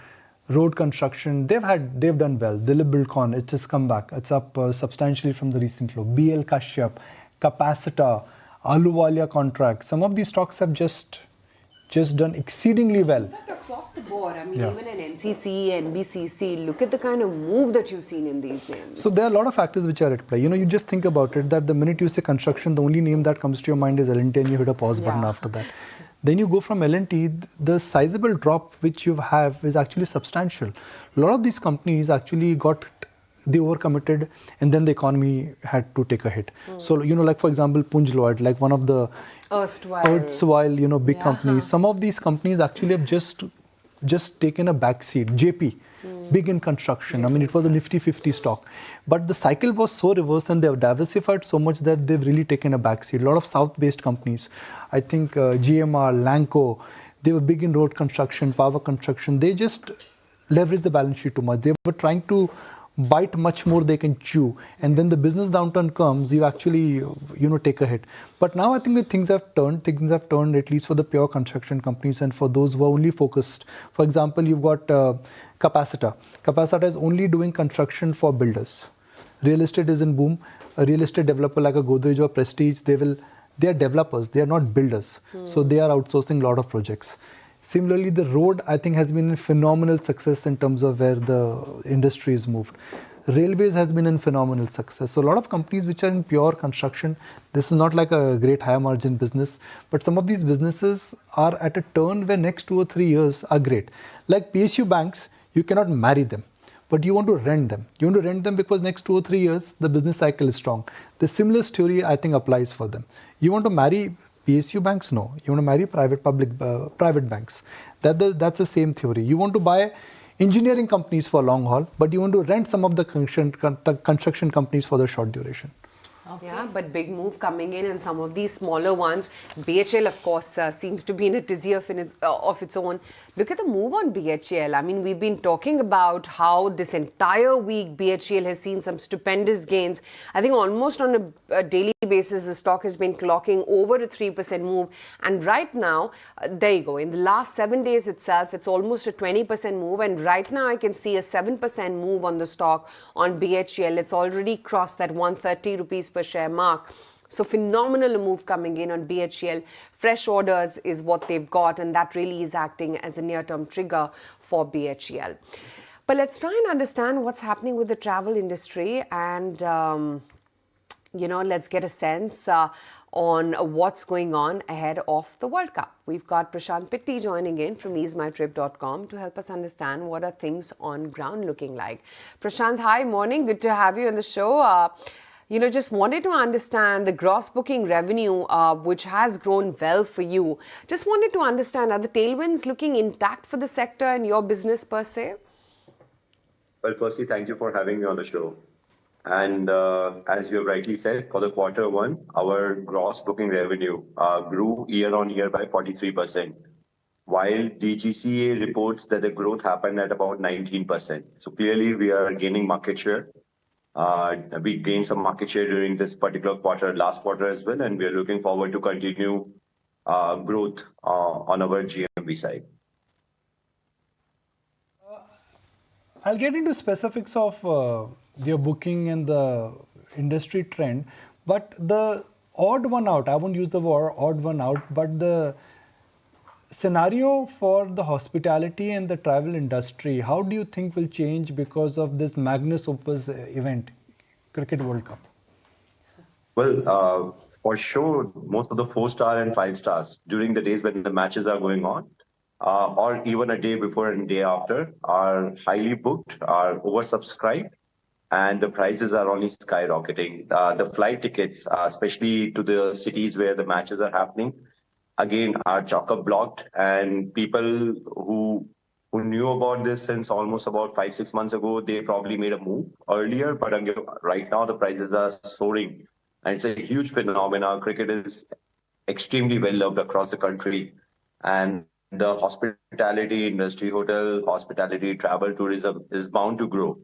Speaker 1: road construction, they've done well. Dilip Buildcon, it has come back. It's up substantially from the recent low. BL Kashyap, Capacita, Ahluwalia contract. Some of these stocks have just done exceedingly well.
Speaker 2: In fact, across the board, I mean, even in NCC, NBCC, look at the kind of move that you've seen in these names.
Speaker 1: So there are a lot of factors which are at play. You just think about it, that the minute you say construction, the only name that comes to your mind is L&T, and you hit a pause button after that. Then you go from L&T, the sizable drop which you have is actually substantial. A lot of these companies actually they overcommitted, and then the economy had to take a hit. So, like for example, Punj Lloyd, like one of the erstwhile, big companies. Some of these companies actually have just taken a backseat. JP, big in construction. I mean, it was a Nifty 50 stock. But the cycle was so reversed, and they have diversified so much that they've really taken a backseat. A lot of South-based companies, I think GMR, Lanco, they were big in road construction, power construction. They just leveraged the balance sheet too much. They were trying to bite much more they can chew, and when the business downturn comes, you actually take a hit. But now I think that things have turned at least for the pure construction companies, and for those who are only focused. For example, you've got Capacita is only doing construction for builders. Real estate is in boom. A real estate developer like a Godrej or Prestige, they are developers, they are not builders. So they are outsourcing a lot of projects. Similarly, the road, I think, has been a phenomenal success in terms of where the industry is moved. Railways has been a phenomenal success. So a lot of companies which are in pure construction, this is not like a great high margin business, but some of these businesses are at a turn where next 2 or 3 years are great. Like PSU banks, you cannot marry them, but you want to rent them. You want to rent them because next 2 or 3 years, the business cycle is strong. The similar story, I think, applies for them. You want to marry PSU banks? No. You want to marry private banks. That's the same theory. You want to buy engineering companies for long haul, but you want to rent some of the construction companies for the short duration.
Speaker 2: Okay. Yeah, but big move coming in, and some of these smaller ones. BHL, of course, seems to be in a tizzy of its own. Look at the move on BHL. I mean, we've been talking about how this entire week BHL has seen some stupendous gains. I think almost on a daily basis, the stock has been clocking over a 3% move. And right now, there you go. In the last 7 days itself, it's almost a 20% move. And right now, I can see a 7% move on the stock on BHL. It's already crossed that 130 rupees per share mark. So phenomenal move coming in on BHL. Fresh orders is what they've got, and that really is acting as a near-term trigger for BHL. But let's try and understand what's happening with the travel industry, and let's get a sense on what's going on ahead of the World Cup. We've got Prashant Pitti joining in from easemytrip.com to help us understand what are things on ground looking like. Prashant, hi, morning. Good to have you on the show. Just wanted to understand the gross booking revenue, which has grown well for you. Just wanted to understand, are the tailwinds looking intact for the sector and your business per se?
Speaker 10: Well, firstly, thank you for having me on the show. And as you have rightly said, for the quarter one, our gross booking revenue grew year on year by 43%, while DGCA reports that the growth happened at about 19%. So clearly, we are gaining market share. We gained some market share during this particular quarter, last quarter as well, and we are looking forward to continue growth on our GMV side.
Speaker 1: I'll get into specifics of your booking and the industry trend, but the odd one out, I won't use the word odd one out, but the scenario for the hospitality and the travel industry, how do you think will change because of this magnus opus event, Cricket World Cup?
Speaker 10: Well, for sure, most of the 4-star and 5-stars during the days when the matches are going on, or even a day before and day after, are highly booked, are oversubscribed, and the prices are only skyrocketing. The flight tickets, especially to the cities where the matches are happening, again, are chock-up blocked, and people who knew about this since almost about 5-6 months ago, they probably made a move earlier, but again, right now the prices are soaring, and it's a huge phenomenon. Cricket is extremely well loved across the country, and the hospitality industry, hotel, hospitality, travel, tourism is bound to grow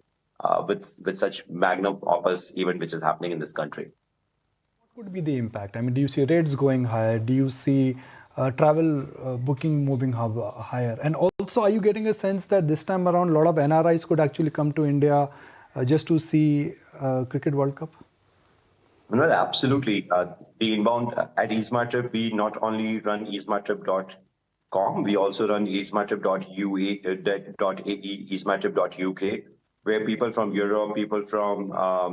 Speaker 10: with such magnum opus event which is happening in this country.
Speaker 1: What could be the impact? I mean, do you see rates going higher? Do you see travel booking moving higher? And also, are you getting a sense that this time around, a lot of NRIs could actually come to India just to see Cricket World Cup?
Speaker 10: Well, absolutely. The inbound at easemytrip, we not only run easemytrip.com, we also run easemytrip.ae, easemytrip.uk, where people from Europe, people from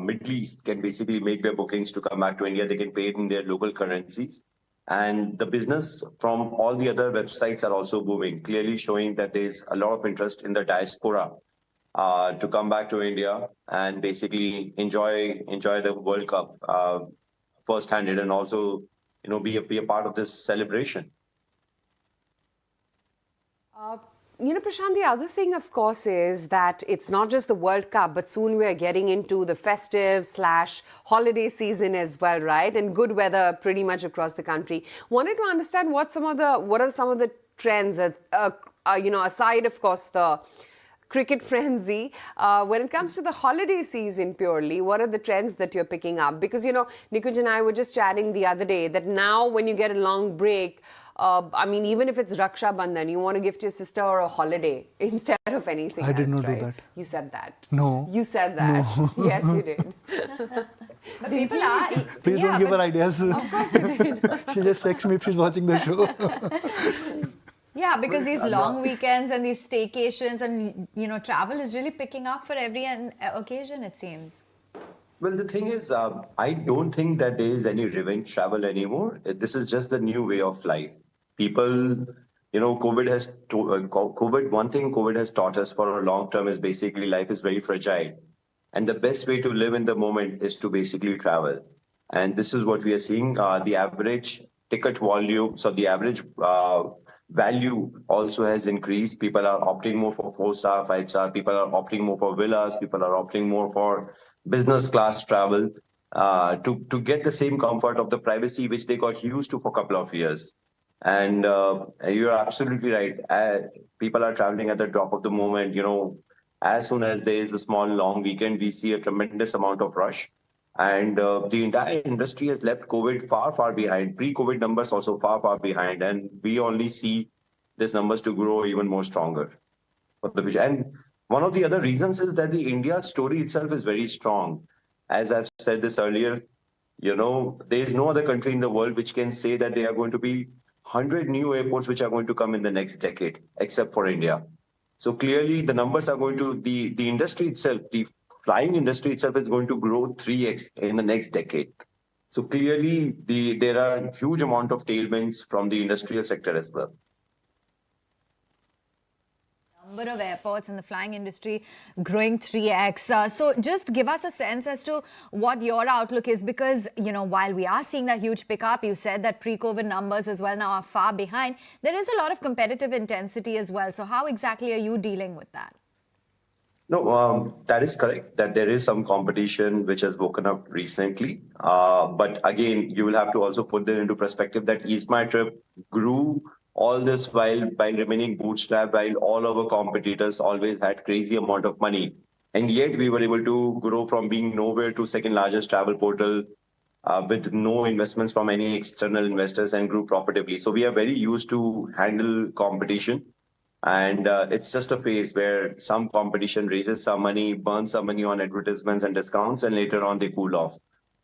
Speaker 10: Middle East can basically make their bookings to come back to India. They can pay it in their local currencies. And the business from all the other websites are also booming, clearly showing that there's a lot of interest in the diaspora to come back to India and basically enjoy the World Cup first-handed, and also be a part of this celebration.
Speaker 2: Prashant, the other thing, of course, is that it's not just the World Cup, but soon we're getting into the festive/holiday season as well, right? And good weather pretty much across the country. Wanted to understand what are some of the trends, aside, of course, the cricket frenzy. When it comes to the holiday season purely, what are the trends that you're picking up? Because, Nikunj and I were just chatting the other day that now when you get a long break, even if it's Raksha Bandhan, you want to gift your sister or a holiday instead of anything else,
Speaker 1: I did not
Speaker 2: right?
Speaker 1: do that.
Speaker 2: You said that.
Speaker 1: No.
Speaker 2: You said that. No. Yes, you did.
Speaker 4: But people are...
Speaker 1: Please don't give her ideas.
Speaker 2: Of course you did.
Speaker 1: She'll just text me if she's watching the show.
Speaker 4: Yeah, because these
Speaker 10: Well,
Speaker 4: long weekends and these staycations and, travel is really picking up for every occasion, it seems.
Speaker 10: Well, the thing is, I don't think that there is any revenge travel anymore. This is just the new way of life. People, one thing COVID has taught us for a long term is basically life is very fragile. And the best way to live in the moment is to basically travel. And this is what we are seeing. The average ticket volume, so the average value also has increased. People are opting more for 4-star, 5-star. People are opting more for villas. People are opting more for business class travel to get the same comfort of the privacy which they got used to for a couple of years. And you're absolutely right. People are traveling at the drop of the moment. As soon as there is a small long weekend, we see a tremendous amount of rush. And the entire industry has left COVID far, far behind. Pre-COVID numbers also far, far behind. And we only see these numbers to grow even more stronger for the future. And one of the other reasons is that the India story itself is very strong. As I've said this earlier, there is no other country in the world which can say that there are going to be 100 new airports which are going to come in the next decade, except for India. So clearly the numbers are going to, the industry itself, the flying industry itself is going to grow 3x in the next decade. So clearly there are huge amount of tailwinds from the industrial sector as well.
Speaker 4: Number of airports in the flying industry growing 3x. So just give us a sense as to what your outlook is, because, while we are seeing that huge pickup, you said that pre-COVID numbers as well now are far behind. There is a lot of competitive intensity as well. So how exactly are you dealing with that?
Speaker 10: No, that is correct, that there is some competition which has woken up recently. But again, you will have to also put that into perspective that East My Trip grew all this while remaining bootstrapped, while all our competitors always had crazy amount of money. And yet we were able to grow from being nowhere to second largest travel portal with no investments from any external investors and grew profitably. So we are very used to handle competition. And it's just a phase where some competition raises some money, burns some money on advertisements and discounts, and later on they cool off.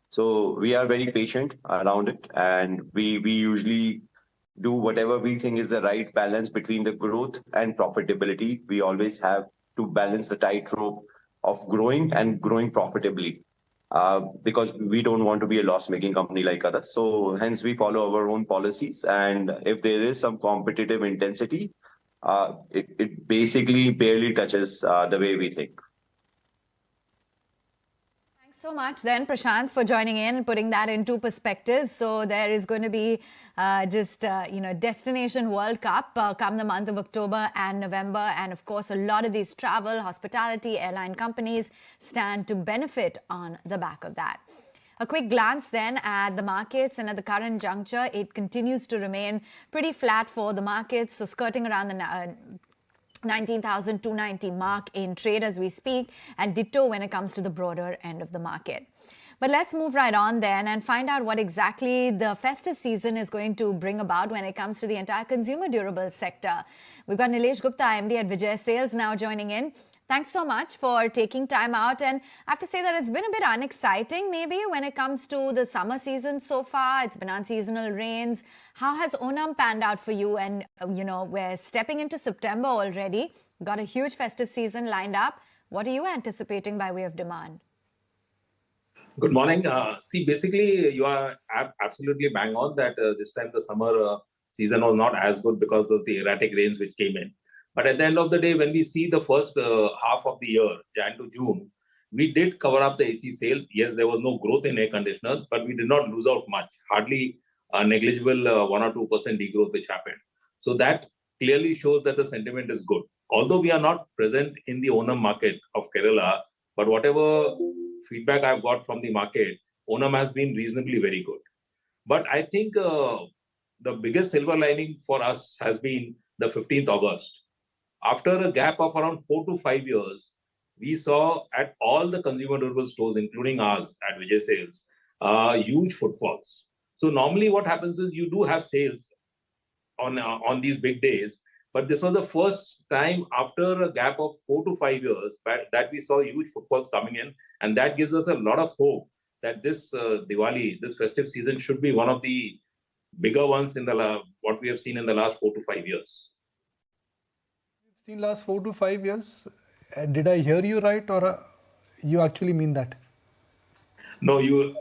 Speaker 10: So we are very patient around it, and we usually do whatever we think is the right balance between the growth and profitability. We always have to balance the tightrope of growing and growing profitably because we don't want to be a loss-making company like others. So hence we follow our own policies. And if there is some competitive intensity, it basically barely touches the way we think.
Speaker 4: Thanks so much then, Prashant, for joining in and putting that into perspective. So there is going to be Destination World Cup come the month of October and November. And of course, a lot of these travel, hospitality, airline companies stand to benefit on the back of that. A quick glance then at the markets, and at the current juncture, it continues to remain pretty flat for the markets. So skirting around the 19,290 mark in trade as we speak, and ditto when it comes to the broader end of the market. But let's move right on then and find out what exactly the festive season is going to bring about when it comes to the entire consumer durables sector. We've got Nilesh Gupta, MD at Vijay Sales, now joining in. Thanks so much for taking time out. And I have to say that it's been a bit unexciting maybe when it comes to the summer season so far. It's been unseasonal rains. How has Onam panned out for you? And, we're stepping into September already. Got a huge festive season lined up. What are you anticipating by way of demand?
Speaker 11: Good morning. Basically, you are absolutely bang on that this time the summer season was not as good because of the erratic rains which came in. But at the end of the day, when we see the first half of the year, Jan to June, we did cover up the AC sale. Yes, there was no growth in air conditioners, but we did not lose out much, hardly negligible 1 or 2% degrowth which happened. So that clearly shows that the sentiment is good. Although we are not present in the Onam market of Kerala, but whatever feedback I've got from the market, Onam has been reasonably very good. But I think the biggest silver lining for us has been the 15th August. After a gap of around 4 to 5 years, we saw at all the consumer durable stores, including ours at Vijay Sales, huge footfalls. So normally what happens is you do have sales on these big days, but this was the first time after a gap of 4 to 5 years that we saw huge footfalls coming in. And that gives us a lot of hope that this Diwali, this festive season should be one of the bigger ones in what we have seen in the last 4 to 5 years.
Speaker 1: In last 4 to 5 years, did I hear you right, or you actually mean that?
Speaker 11: No, you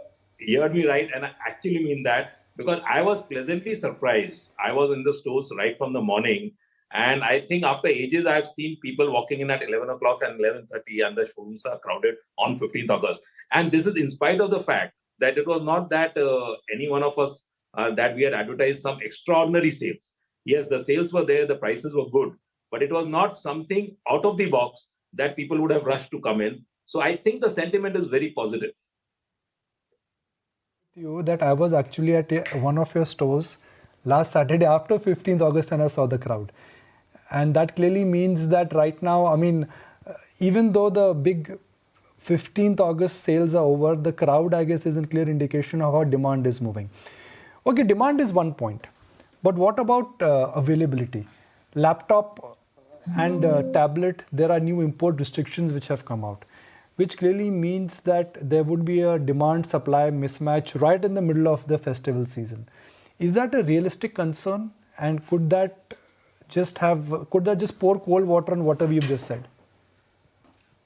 Speaker 11: heard me right, and I actually mean that because I was pleasantly surprised. I was in the stores right from the morning, and I think after ages, I've seen people walking in at 11 o'clock and 11:30, and the showrooms are crowded on 15th August. And this is in spite of the fact that it was not that any one of us that we had advertised some extraordinary sales. Yes, the sales were there, the prices were good, but it was not something out of the box that people would have rushed to come in. So I think the sentiment is very positive.
Speaker 1: You that I was actually at one of your stores last Saturday after 15th August and I saw the crowd. And that clearly means that right now, I mean, even though the big 15th August sales are over, the crowd, I guess, is a clear indication of how demand is moving. Okay, demand is one point. But what about availability? Laptop and tablet, there are new import restrictions which have come out, which clearly means that there would be a demand-supply mismatch right in the middle of the festival season. Is that a realistic concern? And could that just pour cold water on whatever you've just said?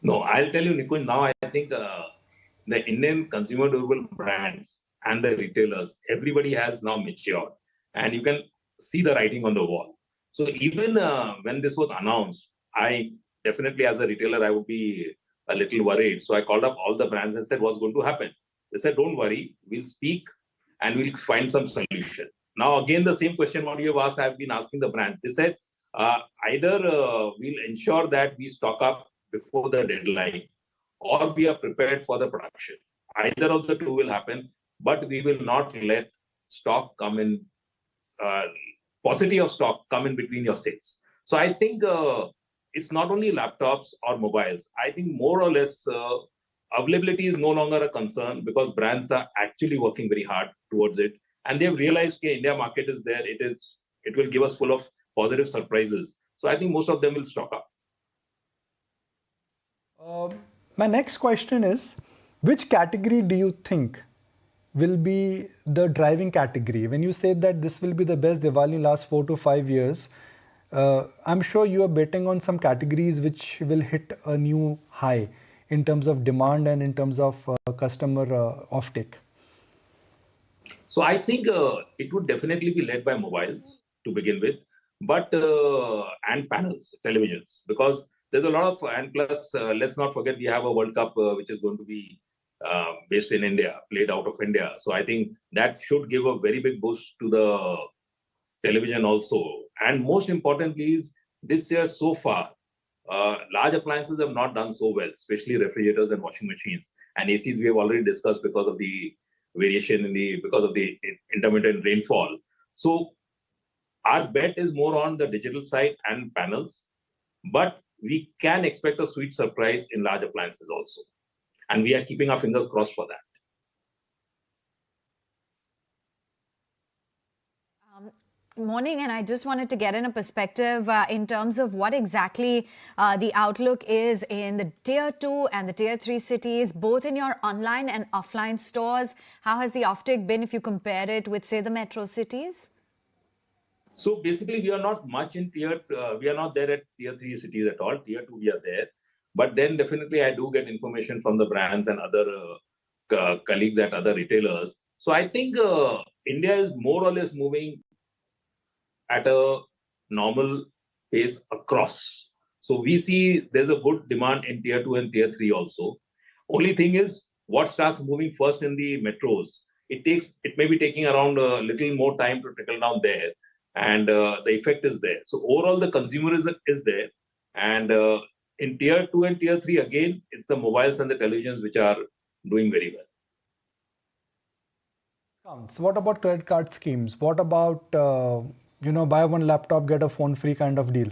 Speaker 11: No, I'll tell you, Nikunj, now I think the Indian consumer durable brands and the retailers, everybody has now matured. And you can see the writing on the wall. So even when this was announced, I definitely, as a retailer, I would be a little worried. So I called up all the brands and said, what's going to happen? They said, don't worry, we'll speak and we'll find some solution. Now, again, the same question what you have asked, I've been asking the brand. They said, either we'll ensure that we stock up before the deadline or we are prepared for the production. Either of the two will happen, but we will not let stock come in, paucity of stock come in between your sales. So I think it's not only laptops or mobiles. I think more or less availability is no longer a concern because brands are actually working very hard towards it. And they've realized the India market is there. It will give us full of positive surprises. So I think most of them will stock up.
Speaker 1: My next question is, which category do you think will be the driving category? When you say that this will be the best Diwali in last 4 to 5 years, I'm sure you are betting on some categories which will hit a new high in terms of demand and in terms of customer offtake.
Speaker 11: So I think it would definitely be led by mobiles to begin with, but and panels, televisions, because there's a lot of, and plus, let's not forget we have a World Cup which is going to be based in India, played out of India. So I think that should give a very big boost to the television also. And most importantly is this year so far, large appliances have not done so well, especially refrigerators and washing machines. And ACs we have already discussed because of the variation because of the intermittent rainfall. So our bet is more on the digital side and panels, but we can expect a sweet surprise in large appliances also. And we are keeping our fingers crossed for that.
Speaker 4: Morning, and I just wanted to get in a perspective in terms of what exactly the outlook is in the tier 2 and the tier 3 cities, both in your online and offline stores. How has the offtake been if you compare it with, say, the metro cities?
Speaker 11: So basically, we are not much in we are not there at tier 3 cities at all. Tier 2, we are there. But then definitely I do get information from the brands and other colleagues at other retailers. So I think India is more or less moving at a normal pace across. So we see there's a good demand in tier 2 and tier 3 also. Only thing is what starts moving first in the metros. It may be taking around a little more time to trickle down there. And the effect is there. So overall, the consumer is there. And in tier 2 and tier 3, again, it's the mobiles and the televisions which are doing very well.
Speaker 1: So what about credit card schemes? What about, buy one laptop, get a phone free kind of deal?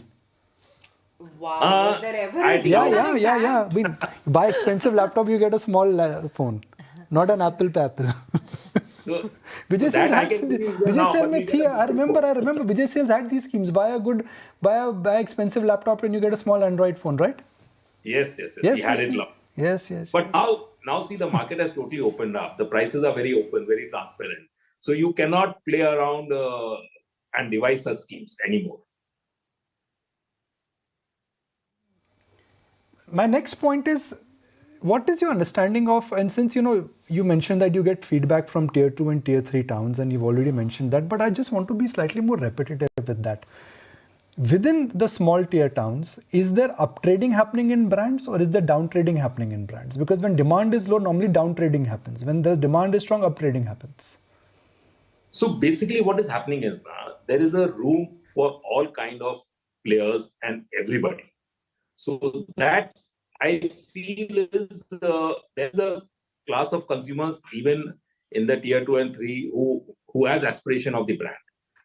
Speaker 2: Wow, is there ever a deal like that?
Speaker 1: Yeah. I mean, buy expensive laptop, you get a small phone, not an Apple Apple.
Speaker 11: So
Speaker 1: Vijay Sales I remember Vijay Sales had these schemes. Buy expensive laptop and you get a small Android phone, right?
Speaker 11: Yes. We had it long.
Speaker 1: Yes.
Speaker 11: But now see, the market has totally opened up. The prices are very open, very transparent. So you cannot play around and devise such schemes anymore.
Speaker 1: My next point is, what is your understanding of, and since you mentioned that you get feedback from tier 2 and tier 3 towns, and you've already mentioned that, but I just want to be slightly more repetitive with that. Within the small tier towns, is there uptrading happening in brands or is there downtrading happening in brands? Because when demand is low, normally downtrading happens. When the demand is strong, uptrading happens.
Speaker 11: So basically what is happening is there is a room for all kind of players and everybody. So that I feel is there's a class of consumers even in the tier 2 and 3 who has aspiration of the brand.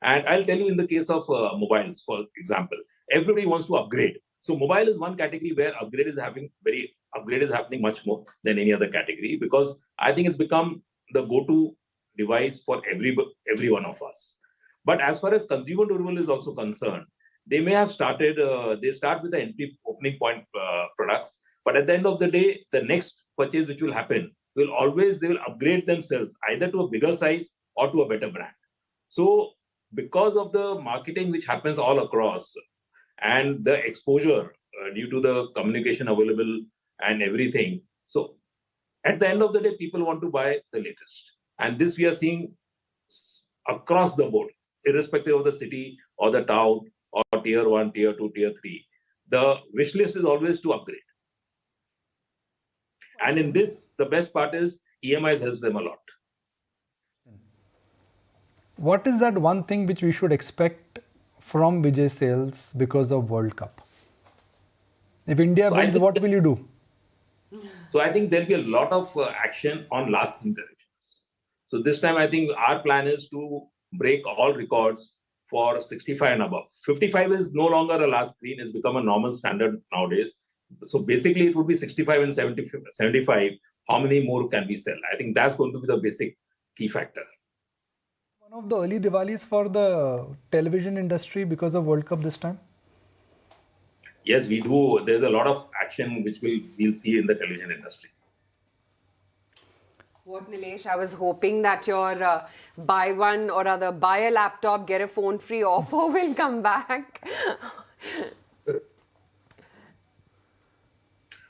Speaker 11: And I'll tell you in the case of mobiles, for example, everybody wants to upgrade. So mobile is one category where upgrade is happening much more than any other category, because I think it's become the go-to device for every one of us. But as far as consumer durable is also concerned, they may have started, they start with the entry opening point products, but at the end of the day, the next purchase which will happen they will upgrade themselves either to a bigger size or to a better brand. So because of the marketing which happens all across and the exposure due to the communication available and everything, so at the end of the day, people want to buy the latest. And this we are seeing across the board, irrespective of the city or the town or tier 1, tier 2, tier 3. The wish list is always to upgrade. And in this, the best part is EMIs helps them a lot.
Speaker 1: What is that one thing which we should expect from Vijay Sales because of World Cup? If India wins, what will you do?
Speaker 11: So I think there'll be a lot of action on last interactions. So this time, I think our plan is to break all records for 65 and above. 55 is no longer a last screen; it's become a normal standard nowadays. So basically, it would be 65 and 75. How many more can we sell? I think that's going to be the basic key factor.
Speaker 1: One of the early Diwalis for the television industry because of World Cup this time?
Speaker 11: Yes, we do. There's a lot of action which we'll see in the television industry.
Speaker 2: What, Nilesh? I was hoping that your buy one or other buy a laptop, get a phone free offer will come back.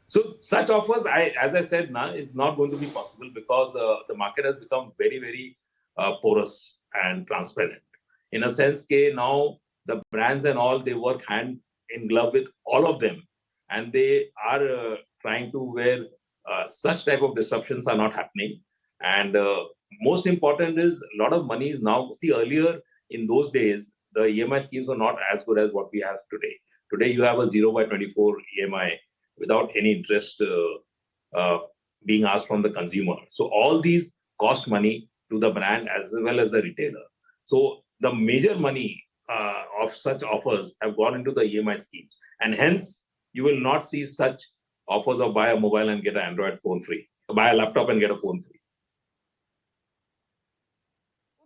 Speaker 11: So such offers, as I said, is not going to be possible because the market has become very, very porous and transparent. In a sense, now the brands and all, they work hand in glove with all of them. And they are trying to where such type of disruptions are not happening. And most important is a lot of money is now, see earlier in those days, the EMI schemes were not as good as what we have today. Today you have a 0/24 EMI without any interest being asked from the consumer. So all these cost money to the brand as well as the retailer. So the major money of such offers have gone into the EMI schemes. And hence, you will not see such offers of buy a mobile and get an Android phone free, buy a laptop and get a phone free.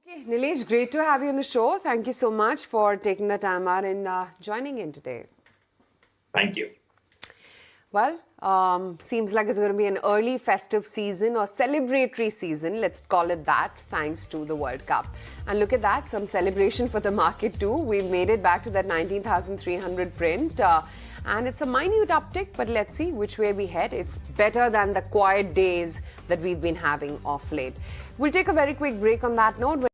Speaker 2: Okay, Nilesh, great to have you on the show. Thank you so much for taking the time out and joining in today.
Speaker 11: Thank you.
Speaker 2: Well, seems like it's going to be an early festive season or celebratory season, let's call it that, thanks to the World Cup. And look at that, some celebration for the market too. We've made it back to that 19,300 print. And it's a minute uptick, but let's see which way we head. It's better than the quiet days that we've been having off late. We'll take a very quick break on that note.